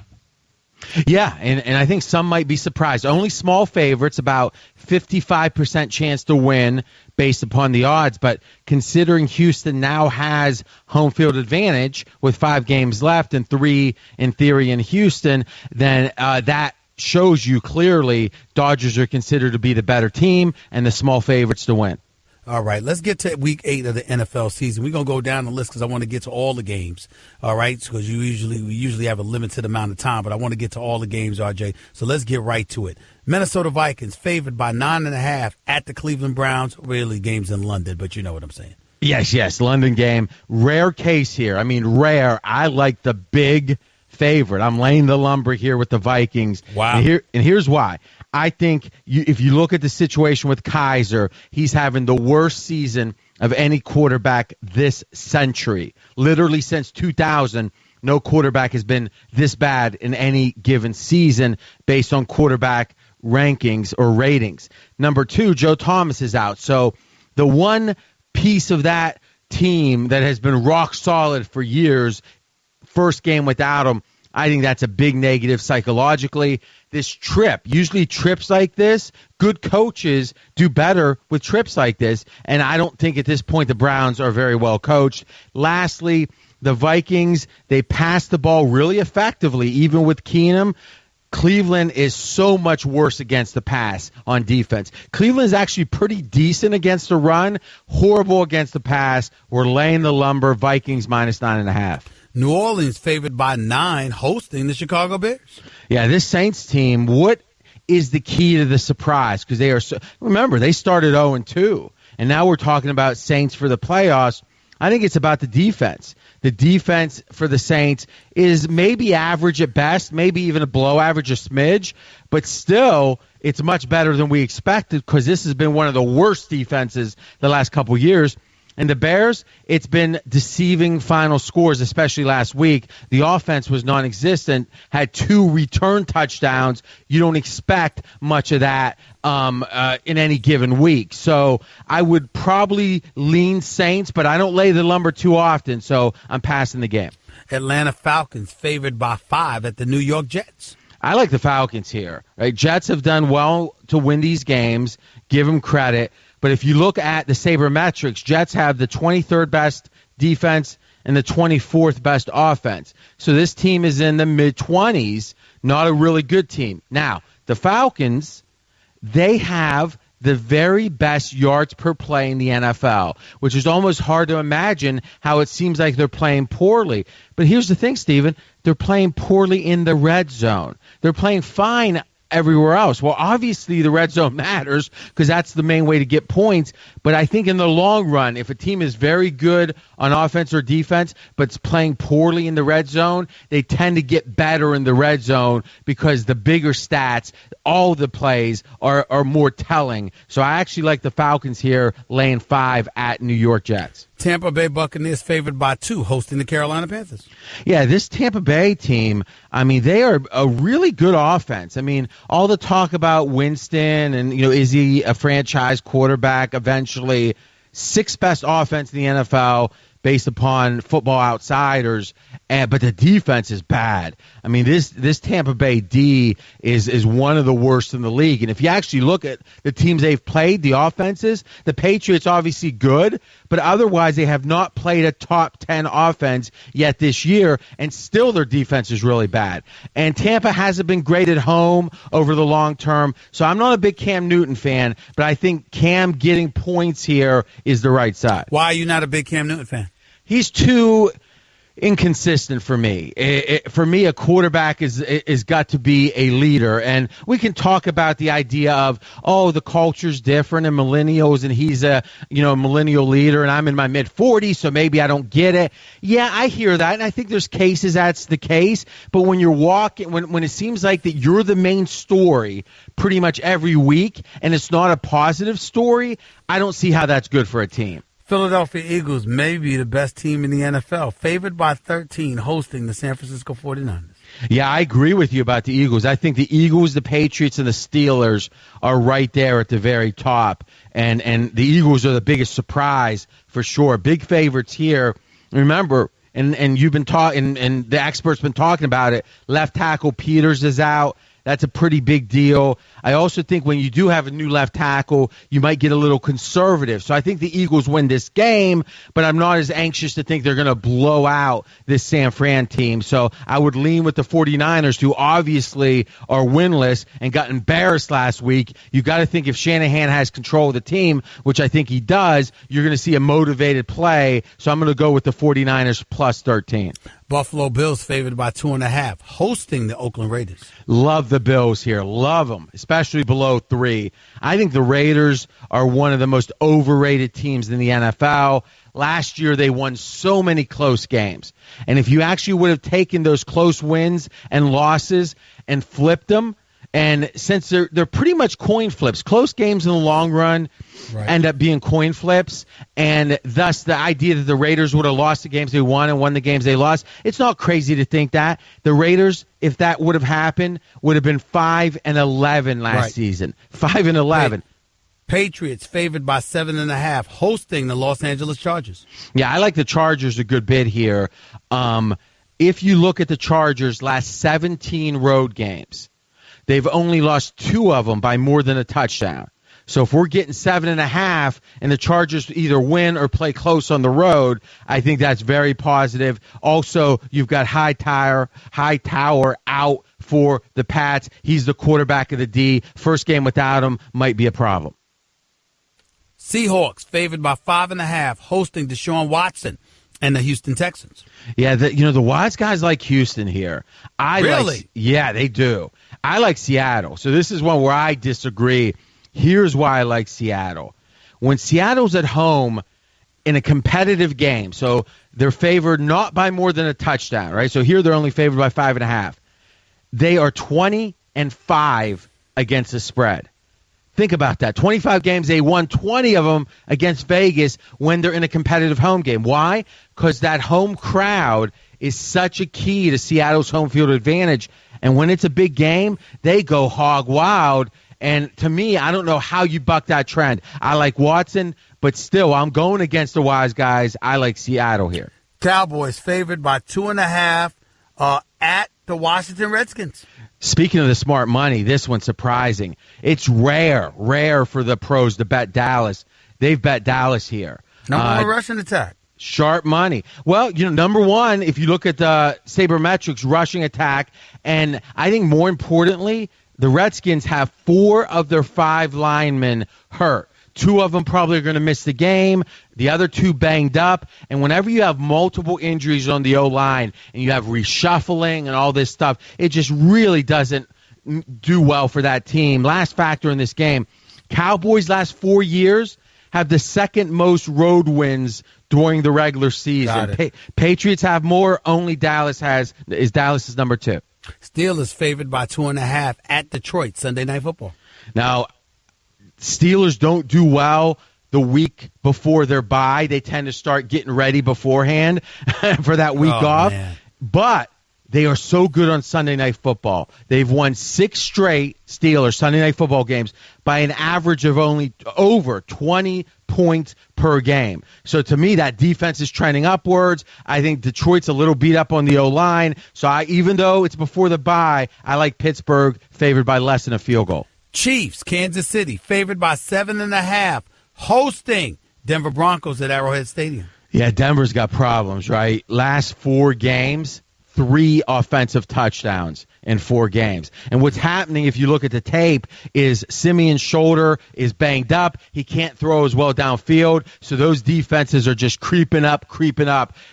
Yeah, and I think some might be surprised. Only small favorites, about 55% chance to win based upon the odds. But considering Houston now has home field advantage with 5 games left and 3 in theory in Houston, then that shows you clearly Dodgers are considered to be the better team and the small favorites to win.
All right, let's get to Week 8 of the NFL season. We're going to go down the list because I want to get to all the games, all right, because we usually have a limited amount of time, but I want to get to all the games, RJ, so let's get right to it. Minnesota Vikings favored by 9.5 at the Cleveland Browns. Really, games in London, but you know what I'm saying.
Yes, London game. Rare case here. I mean, rare. I like the big favorite. I'm laying the lumber here with the Vikings.
Wow.
And here's why. I think if you look at the situation with Kaiser, he's having the worst season of any quarterback this century. Literally since 2000, no quarterback has been this bad in any given season based on quarterback rankings or ratings. Number 2, Joe Thomas is out. So the one piece of that team that has been rock solid for years, first game without him, I think that's a big negative psychologically. This trip, usually trips like this, good coaches do better with trips like this, and I don't think at this point the Browns are very well coached. Lastly, the Vikings, they pass the ball really effectively, even with Keenum. Cleveland is so much worse against the pass on defense. Cleveland is actually pretty decent against the run, horrible against the pass. We're laying the lumber, Vikings minus 9.5.
New Orleans favored by 9 hosting the Chicago Bears.
Yeah, this Saints team, what is the key to the surprise? Because they are remember, they started 0-2, and now we're talking about Saints for the playoffs. I think it's about the defense. The defense for the Saints is maybe average at best, maybe even a below average, a smidge, but still it's much better than we expected because this has been one of the worst defenses the last couple years. And the Bears, it's been deceiving final scores, especially last week. The offense was non-existent, had 2 return touchdowns. You don't expect much of that in any given week. So I would probably lean Saints, but I don't lay the lumber too often, so I'm passing the game.
Atlanta Falcons favored by 5 at the New York Jets.
I like the Falcons here. Right? Jets have done well to win these games. Give them credit. But if you look at the sabermetrics, Jets have the 23rd best defense and the 24th best offense. So this team is in the mid-20s, not a really good team. Now, the Falcons, they have the very best yards per play in the NFL, which is almost hard to imagine how it seems like they're playing poorly. But here's the thing, Steven. They're playing poorly in the red zone. They're playing fine everywhere else. Well, obviously the red zone matters because that's the main way to get points. But I think in the long run, if a team is very good on offense or defense, but it's playing poorly in the red zone, they tend to get better in the red zone because the bigger stats, all the plays are more telling. So I actually like the Falcons here laying 5 at New York Jets.
Tampa Bay Buccaneers favored by 2, hosting the Carolina Panthers.
Yeah, this Tampa Bay team, I mean, they are a really good offense. I mean, all the talk about Winston and, is he a franchise quarterback eventually? 6th best offense in the NFL based upon Football Outsiders, but the defense is bad. I mean, this Tampa Bay D is one of the worst in the league. And if you actually look at the teams they've played, the offenses, the Patriots obviously good, but otherwise they have not played a top 10 offense yet this year, and still their defense is really bad. And Tampa hasn't been great at home over the long term, so I'm not a big Cam Newton fan, but I think Cam getting points here is the right side.
Why are you not a big Cam Newton fan?
He's too inconsistent for me. For me, a quarterback is got to be a leader. And we can talk about the idea of, the culture's different and millennials, and he's a millennial leader, and I'm in my mid-40s, so maybe I don't get it. Yeah, I hear that, and I think there's cases that's the case. But when you're walking, when it seems like that you're the main story pretty much every week, and it's not a positive story, I don't see how that's good for a team.
Philadelphia Eagles may be the best team in the NFL, favored by 13, hosting the San Francisco 49ers.
Yeah, I agree with you about the Eagles. I think the Eagles, the Patriots, and the Steelers are right there at the very top. And the Eagles are the biggest surprise for sure. Big favorites here. Remember, and you've been talking, and the experts been talking about it, left tackle Peters is out. That's a pretty big deal. I also think when you do have a new left tackle, you might get a little conservative. So I think the Eagles win this game, but I'm not as anxious to think they're going to blow out this San Fran team. So I would lean with the 49ers, who obviously are winless and got embarrassed last week. You got to think if Shanahan has control of the team, which I think he does, you're going to see a motivated play. So I'm going to go with the 49ers plus 13.
Buffalo Bills favored by 2.5, hosting the Oakland Raiders.
Love the Bills here. Love them, especially below 3. I think the Raiders are one of the most overrated teams in the NFL. Last year, they won so many close games. And if you actually would have taken those close wins and losses and flipped them, and since they're pretty much coin flips, close games in the long run end up being coin flips, and thus the idea that the Raiders would have lost the games they won and won the games they lost, it's not crazy to think that. The Raiders, if that would have happened, would have been 5-11 last season. 5-11.
Patriots favored by 7.5, hosting the Los Angeles Chargers.
Yeah, I like the Chargers a good bit here. If you look at the Chargers' last 17 road games, they've only lost 2 of them by more than a touchdown. So if we're getting 7.5 and the Chargers either win or play close on the road, I think that's very positive. Also, you've got Hightower out for the Pats. He's the quarterback of the D. First game without him might be a problem.
Seahawks favored by 5.5, hosting Deshaun Watson and the Houston Texans.
Yeah, the wise guys like Houston here.
Really?
Yeah, they do. I like Seattle. So this is one where I disagree. Here's why I like Seattle. When Seattle's at home in a competitive game, so they're favored not by more than a touchdown, right? So here they're only favored by 5.5. They are 20-5 against the spread. Think about that. 25 games, they won 20 of them against Vegas when they're in a competitive home game. Why? Because that home crowd is such a key to Seattle's home field advantage. And when it's a big game, they go hog wild. And to me, I don't know how you buck that trend. I like Watson, but still, I'm going against the wise guys. I like Seattle here.
Cowboys favored by 2.5 at the Washington Redskins.
Speaking of the smart money, this one's surprising. It's rare for the pros to bet Dallas. They've bet Dallas here.
Number one rushing attack.
Sharp money. Well, number one, if you look at the sabermetrics, rushing attack, and I think more importantly, the Redskins have 4 of their 5 linemen hurt. 2 of them probably are going to miss the game. The other 2 banged up. And whenever you have multiple injuries on the O-line and you have reshuffling and all this stuff, it just really doesn't do well for that team. Last factor in this game, Cowboys last 4 years have the second most road wins during the regular season. Patriots have more. Only Dallas is number 2.
Steelers favored by 2.5 at Detroit Sunday Night Football.
Now, Steelers don't do well the week before their bye. They tend to start getting ready beforehand for that week off. Man. But they are so good on Sunday Night Football. They've won 6 straight Steelers Sunday Night Football games by an average of only over 20 points per game. So to me, that defense is trending upwards. I think Detroit's a little beat up on the O-line. So even though it's before the bye, I like Pittsburgh favored by less than a field goal.
Chiefs, Kansas City, favored by 7.5, hosting Denver Broncos at Arrowhead Stadium.
Yeah, Denver's got problems, right? Last 4 games, 3 offensive touchdowns in 4 games. And what's happening, if you look at the tape, is Simeon's shoulder is banged up. He can't throw as well downfield. So those defenses are just creeping up.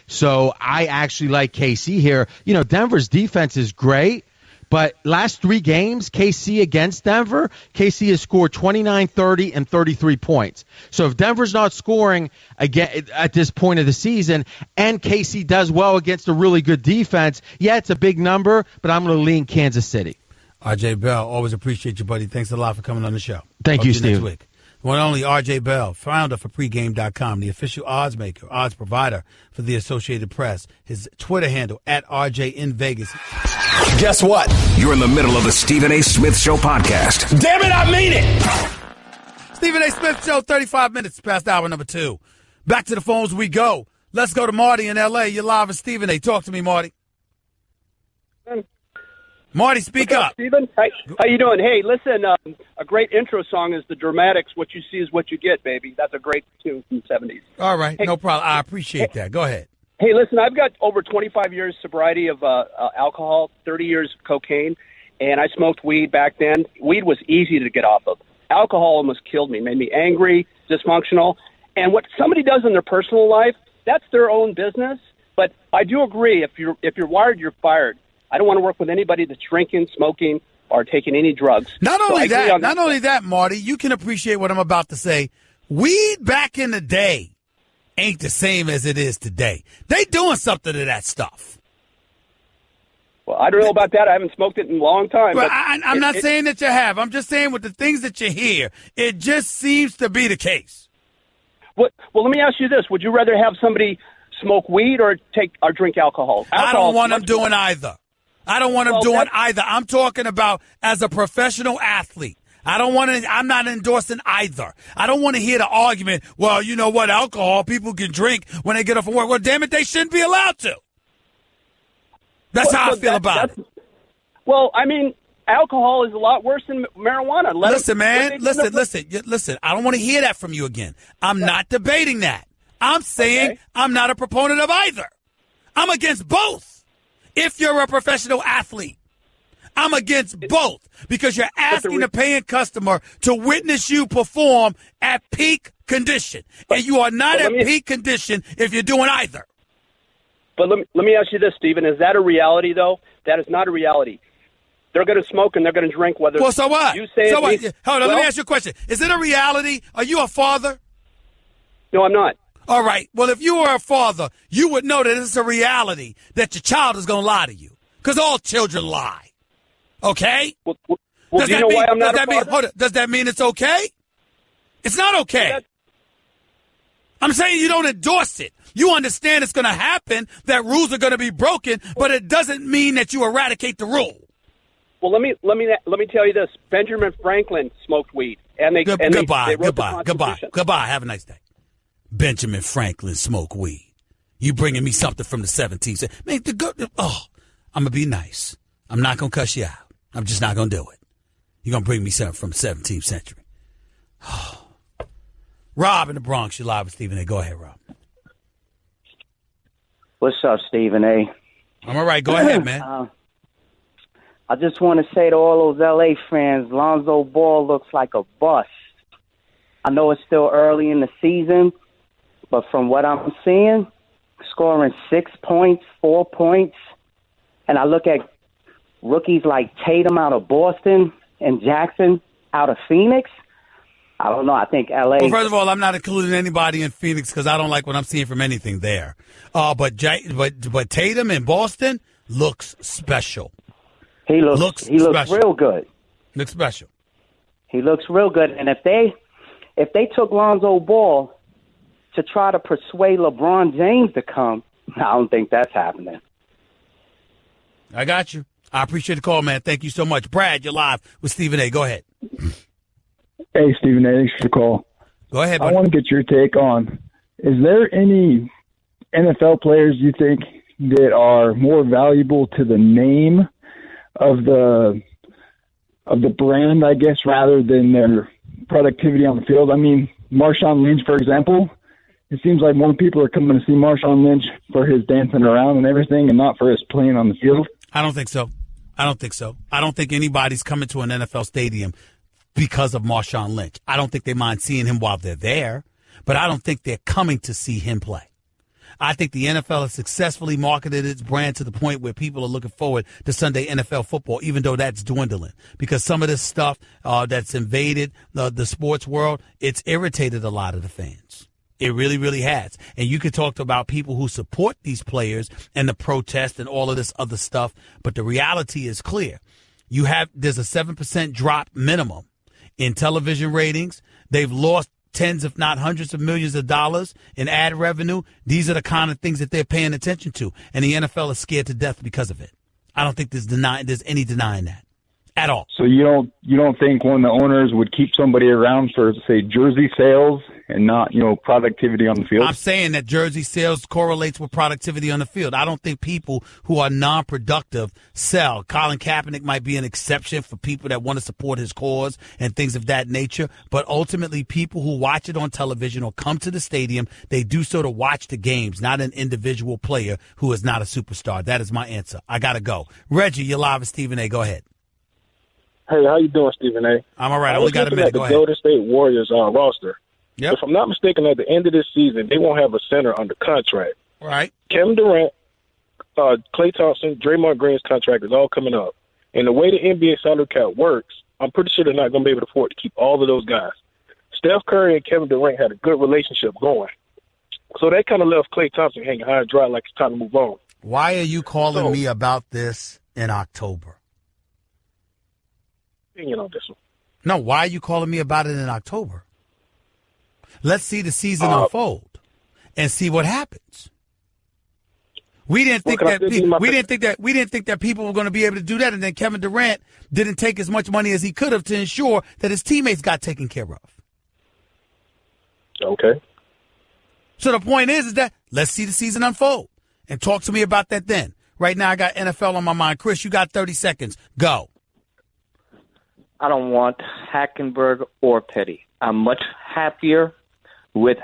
So I actually like KC here. Denver's defense is great. But last 3 games, KC against Denver, KC has scored 29, 30, and 33 points. So if Denver's not scoring again at this point of the season and KC does well against a really good defense, yeah, it's a big number, but I'm going to lean Kansas City.
RJ Bell, always appreciate you, buddy. Thanks a lot for coming on the show.
Thank you, Steve.
Next week. One only RJ Bell, founder for pregame.com, the official odds maker, odds provider for the Associated Press. His Twitter handle, @RJ in Vegas.
Guess what? You're in the middle of the Stephen A. Smith Show podcast.
Damn it, I mean it! Stephen A. Smith Show, 35 minutes past hour number 2. Back to the phones we go. Let's go to Marty in L.A. You're live with Stephen A. Talk to me, Marty. Marty, speak up.
Stephen, how you doing? Hey, listen, a great intro song is The Dramatics, What You See Is What You Get, baby. That's a great tune from the 70s.
All right, no problem. I appreciate that. Go ahead.
Hey, listen, I've got over 25 years sobriety of alcohol, 30 years of cocaine, and I smoked weed back then. Weed was easy to get off of. Alcohol almost killed me, made me angry, dysfunctional. And what somebody does in their personal life, that's their own business. But I do agree, if you're wired, you're fired. I don't want to work with anybody that's drinking, smoking, or taking any drugs.
Not only that, Marty, you can appreciate what I'm about to say. Weed back in the day ain't the same as it is today. They doing something to that stuff.
Well, I don't know about that. I haven't smoked it in a long time.
Well, I'm not saying that you have. I'm just saying with the things that you hear, it just seems to be the case.
Well, let me ask you this. Would you rather have somebody smoke weed or drink alcohol?
I don't want them doing either. I don't want them doing either. I'm talking about as a professional athlete. I'm not endorsing either. I don't want to hear the argument, well, you know what, alcohol, people can drink when they get off of work. Well, damn it, they shouldn't be allowed to. That's how I feel about it.
Well, I mean, alcohol is a lot worse than marijuana.
Listen, I don't want to hear that from you again. I'm not debating that. I'm saying I'm not a proponent of either. I'm against both. If you're a professional athlete, I'm against both because you're asking a paying customer to witness you perform at peak condition. And you are not at peak condition if you're doing either.
But let me ask you this, Stephen. Is that a reality, though? That is not a reality. They're going to smoke and they're going to drink whether
Well, so what?
You say
so what? Hold on, let me ask you a question. Is it a reality? Are you a father?
No, I'm not.
All right. Well, if you were a father, you would know that it's a reality that your child is going to lie to you because all children lie. Okay?
Well, do you know why I'm not a father?
Does that mean it's okay? It's not okay. I'm saying you don't endorse it. You understand it's going to happen, that rules are going to be broken, but it doesn't mean that you eradicate the rule.
Well, let me tell you this. Benjamin Franklin smoked weed, and they wrote the Constitution.
Goodbye. Have a nice day. Benjamin Franklin smoked weed. You bringing me something from the 17th? Man, I'm gonna be nice. I'm not gonna cuss you out. I'm just not gonna do it. You're gonna bring me something from the 17th century. Rob in the Bronx, you're live with Stephen A. Go ahead, Rob.
What's up, Stephen A?
I'm all right. Go ahead, man.
I just want to say to all those L.A. fans, Lonzo Ball looks like a bust. I know it's still early in the season, but from what I'm seeing, scoring 6 points, 4 points, and I look at rookies like Tatum out of Boston and Jackson out of Phoenix, I don't know. I think L.A.
Well, first of all, I'm not including anybody in Phoenix because I don't like what I'm seeing from anything there. But Tatum in Boston looks special.
He looks real good.
Looks special.
He looks real good. And if they took Lonzo Ball to try to persuade LeBron James to come, I don't think that's happening.
I got you. I appreciate the call, man. Thank you so much. Brad, you're live with Stephen A. Go ahead.
Hey, Stephen A., thanks for the call.
Go ahead, buddy.
I want to get your take on, is there any NFL players you think that are more valuable to the name of the brand, I guess, rather than their productivity on the field? I mean, Marshawn Lynch, for example, it seems like more people are coming to see Marshawn Lynch for his dancing around and everything and not for his playing on the field.
I don't think so. I don't think anybody's coming to an NFL stadium because of Marshawn Lynch. I don't think they mind seeing him while they're there, but I don't think they're coming to see him play. I think the NFL has successfully marketed its brand to the point where people are looking forward to Sunday NFL football, even though that's dwindling. Because some of this stuff that's invaded the sports world, it's irritated a lot of the fans. It really, really has. And you could talk about people who support these players and the protest and all of this other stuff, but the reality is clear. There's a 7% drop minimum in television ratings. They've lost tens, if not hundreds of millions of dollars in ad revenue. These are the kind of things that they're paying attention to. And the NFL is scared to death because of it. I don't think there's any denying that at all.
So you don't think one of the owners would keep somebody around for, say, jersey sales and not, productivity on the field?
I'm saying that jersey sales correlates with productivity on the field. I don't think people who are non-productive sell. Colin Kaepernick might be an exception for people that want to support his cause and things of that nature. But ultimately, people who watch it on television or come to the stadium, they do so to watch the games, not an individual player who is not a superstar. That is my answer. I got to go. Reggie, you're live with Stephen A. Go ahead.
Hey, how you doing, Stephen A?
I'm all right. I only got a minute. Go ahead.
The Golden State Warriors roster.
Yep.
If I'm not mistaken, at the end of this season, they won't have a center under contract.
Right.
Kevin Durant, Klay Thompson, Draymond Green's contract is all coming up. And the way the NBA salary cap works, I'm pretty sure they're not going to be able to afford to keep all of those guys. Steph Curry and Kevin Durant had a good relationship going. So that kind of left Klay Thompson hanging high and dry like it's time to move on.
Why are you calling me about this in October?
Opinion on this one.
No, why are you calling me about it in October? Let's see the season unfold and see what happens. We didn't think that people were going to be able to do that, and then Kevin Durant didn't take as much money as he could have to ensure that his teammates got taken care of.
Okay.
So the point is that let's see the season unfold and talk to me about that then. Right now I got NFL on my mind. Chris, you got 30 seconds. Go.
I don't want Hackenberg or Petty. I'm much happier with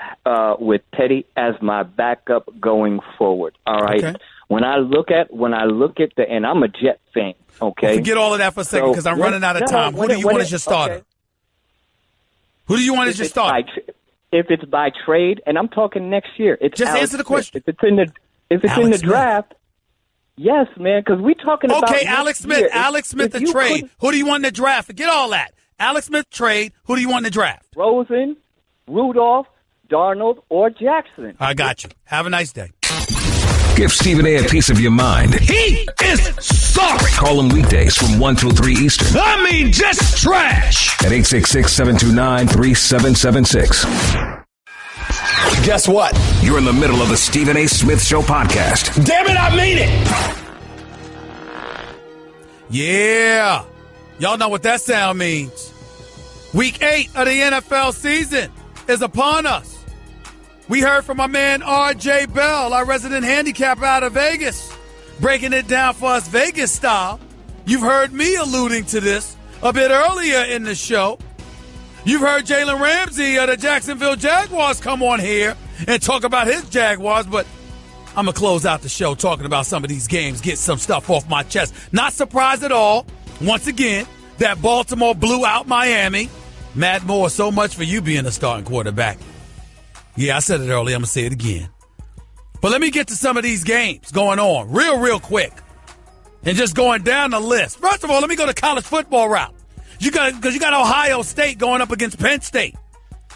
Petty as my backup going forward. All right. Okay. When I look at the, and I'm a Jet fan. Okay.
Well, forget all of that for a second because I'm running out of time. Who do you want as your starter? Okay. Who do you want as your starter?
If it's by trade, and I'm talking next year, it's
just
Alex
answer the question.
If it's in the draft. Yes, man, because we're talking about.
Okay, Alex Smith. Alex Smith, a trade. Who do you want in the draft? Forget all that. Alex Smith, trade. Who do you want in the draft?
Rosen, Rudolph, Darnold, or Jackson.
I got you. Have a nice day.
Give Stephen A. piece of your mind.
He is sorry.
Call him weekdays from 1 till 3 Eastern.
I mean, just trash.
At 866-729-3776.
Guess what?
You're in the middle of the Stephen A. Smith Show podcast.
Damn it, I mean it. Yeah. Y'all know what that sound means. Week 8 of the NFL season is upon us. We heard from my man R.J. Bell, our resident handicapper out of Vegas, breaking it down for us Vegas style. You've heard me alluding to this a bit earlier in the show. You've heard Jalen Ramsey of the Jacksonville Jaguars come on here and talk about his Jaguars, but I'm going to close out the show talking about some of these games, get some stuff off my chest. Not surprised at all, once again, that Baltimore blew out Miami. Matt Moore, so much for you being a starting quarterback. Yeah, I said it earlier. I'm going to say it again. But let me get to some of these games going on real quick. And just going down the list. First of all, let me go to college football route. Because you got Ohio State going up against Penn State.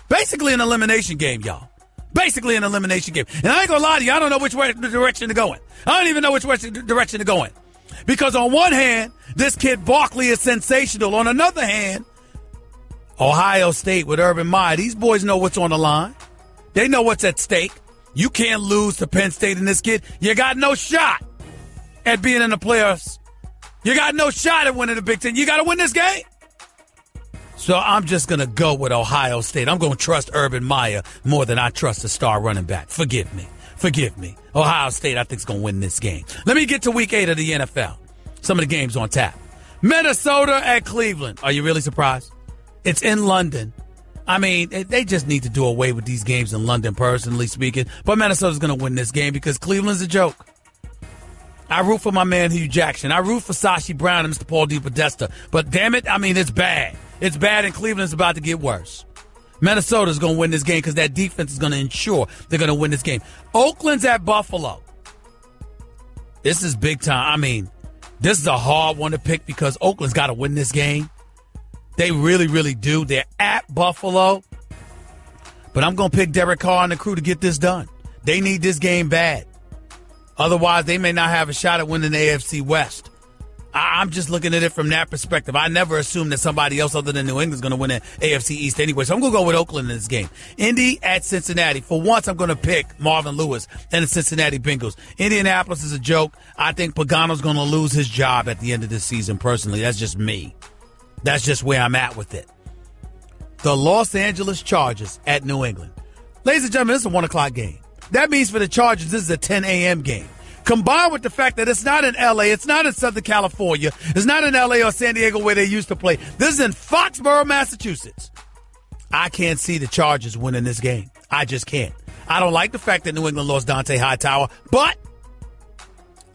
Basically an elimination game, y'all. Basically an elimination game. And I ain't going to lie to you, I don't know which direction to go in. I don't even know which direction to go in. Because on one hand, this kid Barkley is sensational. On another hand, Ohio State with Urban Meyer, these boys know what's on the line. They know what's at stake. You can't lose to Penn State and this kid. You got no shot at being in the playoffs. You got no shot at winning the Big Ten. You got to win this game. So I'm just going to go with Ohio State. I'm going to trust Urban Meyer more than I trust a star running back. Forgive me. Ohio State, I think, is going to win this game. Let me get to week 8 of the NFL. Some of the games on tap. Minnesota at Cleveland. Are you really surprised? It's in London. I mean, they just need to do away with these games in London, personally speaking. But Minnesota's going to win this game because Cleveland's a joke. I root for my man Hugh Jackson. I root for Sashi Brown and Mr. Paul DePodesta. But damn it, I mean, it's bad. It's bad, and Cleveland's about to get worse. Minnesota's going to win this game because that defense is going to ensure they're going to win this game. Oakland's at Buffalo. This is big time. I mean, this is a hard one to pick because Oakland's got to win this game. They really, really do. They're at Buffalo. But I'm going to pick Derek Carr and the crew to get this done. They need this game bad. Otherwise, they may not have a shot at winning the AFC West. I'm just looking at it from that perspective. I never assumed that somebody else other than New England is going to win the AFC East anyway. So I'm going to go with Oakland in this game. Indy at Cincinnati. For once, I'm going to pick Marvin Lewis and the Cincinnati Bengals. Indianapolis is a joke. I think Pagano's going to lose his job at the end of this season, personally. That's just me. That's just where I'm at with it. The Los Angeles Chargers at New England. Ladies and gentlemen, this is a 1 o'clock game. That means for the Chargers, this is a 10 a.m. game. Combined with the fact that it's not in L.A., it's not in Southern California, it's not in L.A. or San Diego where they used to play. This is in Foxborough, Massachusetts. I can't see the Chargers winning this game. I just can't. I don't like the fact that New England lost Dante Hightower, but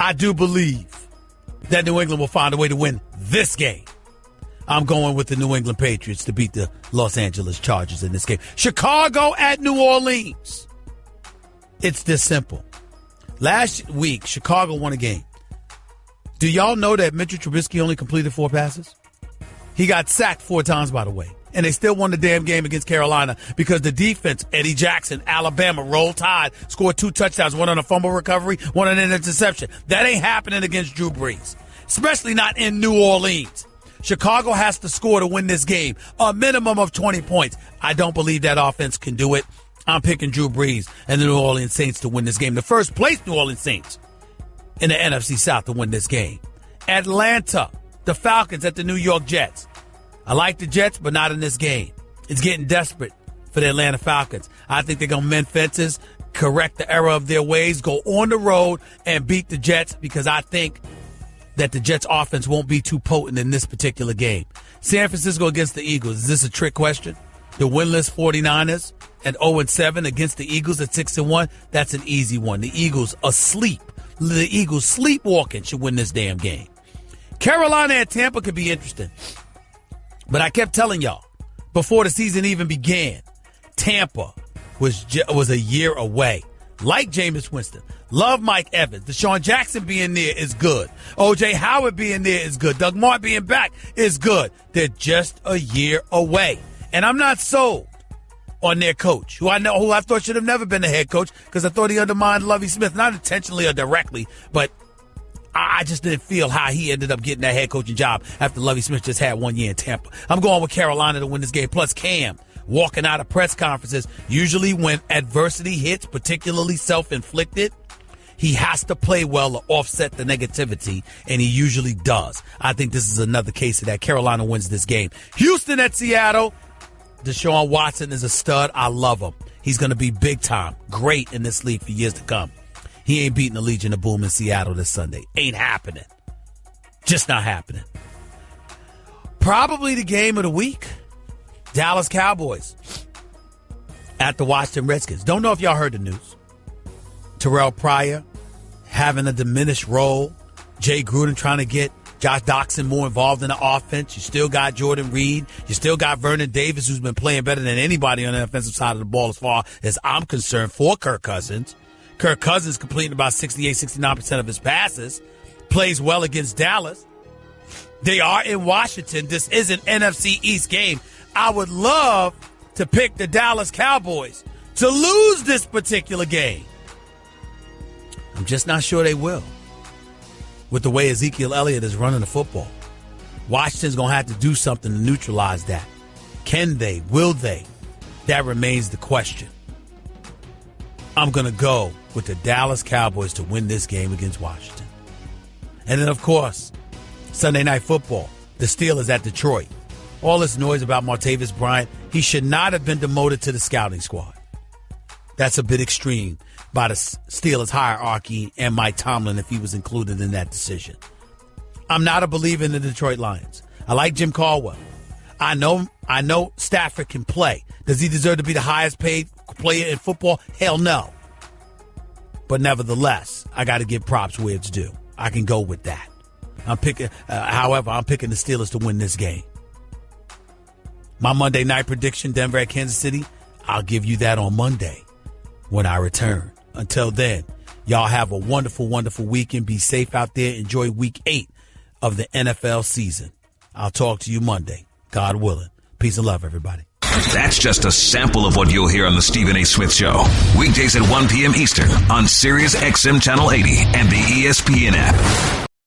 I do believe that New England will find a way to win this game. I'm going with the New England Patriots to beat the Los Angeles Chargers in this game. Chicago at New Orleans. It's this simple. Last week, Chicago won a game. Do y'all know that Mitchell Trubisky only completed 4 passes? He got sacked 4 times, by the way. And they still won the damn game against Carolina because the defense, Eddie Jackson, Alabama, rolled tide, scored 2 touchdowns, 1 on a fumble recovery, 1 on an interception. That ain't happening against Drew Brees, especially not in New Orleans. Chicago has to score to win this game, a minimum of 20 points. I don't believe that offense can do it. I'm picking Drew Brees and the New Orleans Saints to win this game. The first place New Orleans Saints in the NFC South to win this game. Atlanta, the Falcons at the New York Jets. I like the Jets, but not in this game. It's getting desperate for the Atlanta Falcons. I think they're going to mend fences, correct the error of their ways, go on the road and beat the Jets because I think that the Jets offense won't be too potent in this particular game. San Francisco against the Eagles. Is this a trick question? The winless 49ers at 0-7 against the Eagles at 6-1. That's an easy one. The Eagles asleep. The Eagles sleepwalking should win this damn game. Carolina and Tampa could be interesting. But I kept telling y'all before the season even began, Tampa was a year away. Like Jameis Winston. Love Mike Evans. Deshaun Jackson being there is good. O.J. Howard being there is good. Doug Martin being back is good. They're just a year away. And I'm not sold on their coach, who I thought should have never been the head coach because I thought he undermined Lovie Smith, not intentionally or directly, but I just didn't feel how he ended up getting that head coaching job after Lovie Smith just had 1 year in Tampa. I'm going with Carolina to win this game. Plus Cam walking out of press conferences, usually when adversity hits, particularly self-inflicted, he has to play well to offset the negativity, and he usually does. I think this is another case of that. Carolina wins this game. Houston at Seattle. Deshaun Watson is a stud. I love him. He's going to be big time, great in this league for years to come. He ain't beating the Legion of Boom in Seattle this Sunday. Ain't happening. Just not happening. Probably the game of the week. Dallas Cowboys at the Washington Redskins. Don't know if y'all heard the news. Terrell Pryor having a diminished role. Jay Gruden trying to get Josh Doxson more involved in the offense. You still got Jordan Reed. You still got Vernon Davis, who's been playing better than anybody on the offensive side of the ball as far as I'm concerned for Kirk Cousins. Kirk Cousins completing about 68, 69% of his passes. plays well against Dallas. They are in Washington. This is an NFC East game. I would love to pick the Dallas Cowboys to lose this particular game. I'm just not sure they will with the way Ezekiel Elliott is running the football. Washington's going to have to do something to neutralize that. Can they? Will they? That remains the question. I'm going to go with the Dallas Cowboys to win this game against Washington. And then, of course, Sunday Night Football, the Steelers at Detroit. All this noise about Martavis Bryant, he should not have been demoted to the scouting squad. That's a bit extreme by the Steelers hierarchy and Mike Tomlin if he was included in that decision. I'm not a believer in the Detroit Lions. I like Jim Caldwell. I know Stafford can play. Does he deserve to be the highest paid player in football? Hell no. But nevertheless, I got to give props where it's due. I can go with that. However, I'm picking the Steelers to win this game. My Monday night prediction, Denver at Kansas City, I'll give you that on Monday when I return. Until then, y'all have a wonderful, wonderful weekend. Be safe out there. Enjoy week 8 of the NFL season. I'll talk to you Monday, God willing. Peace and love, everybody.
That's just a sample of what you'll hear on the Stephen A. Smith Show. Weekdays at 1 p.m. Eastern on Sirius XM Channel 80 and the ESPN app.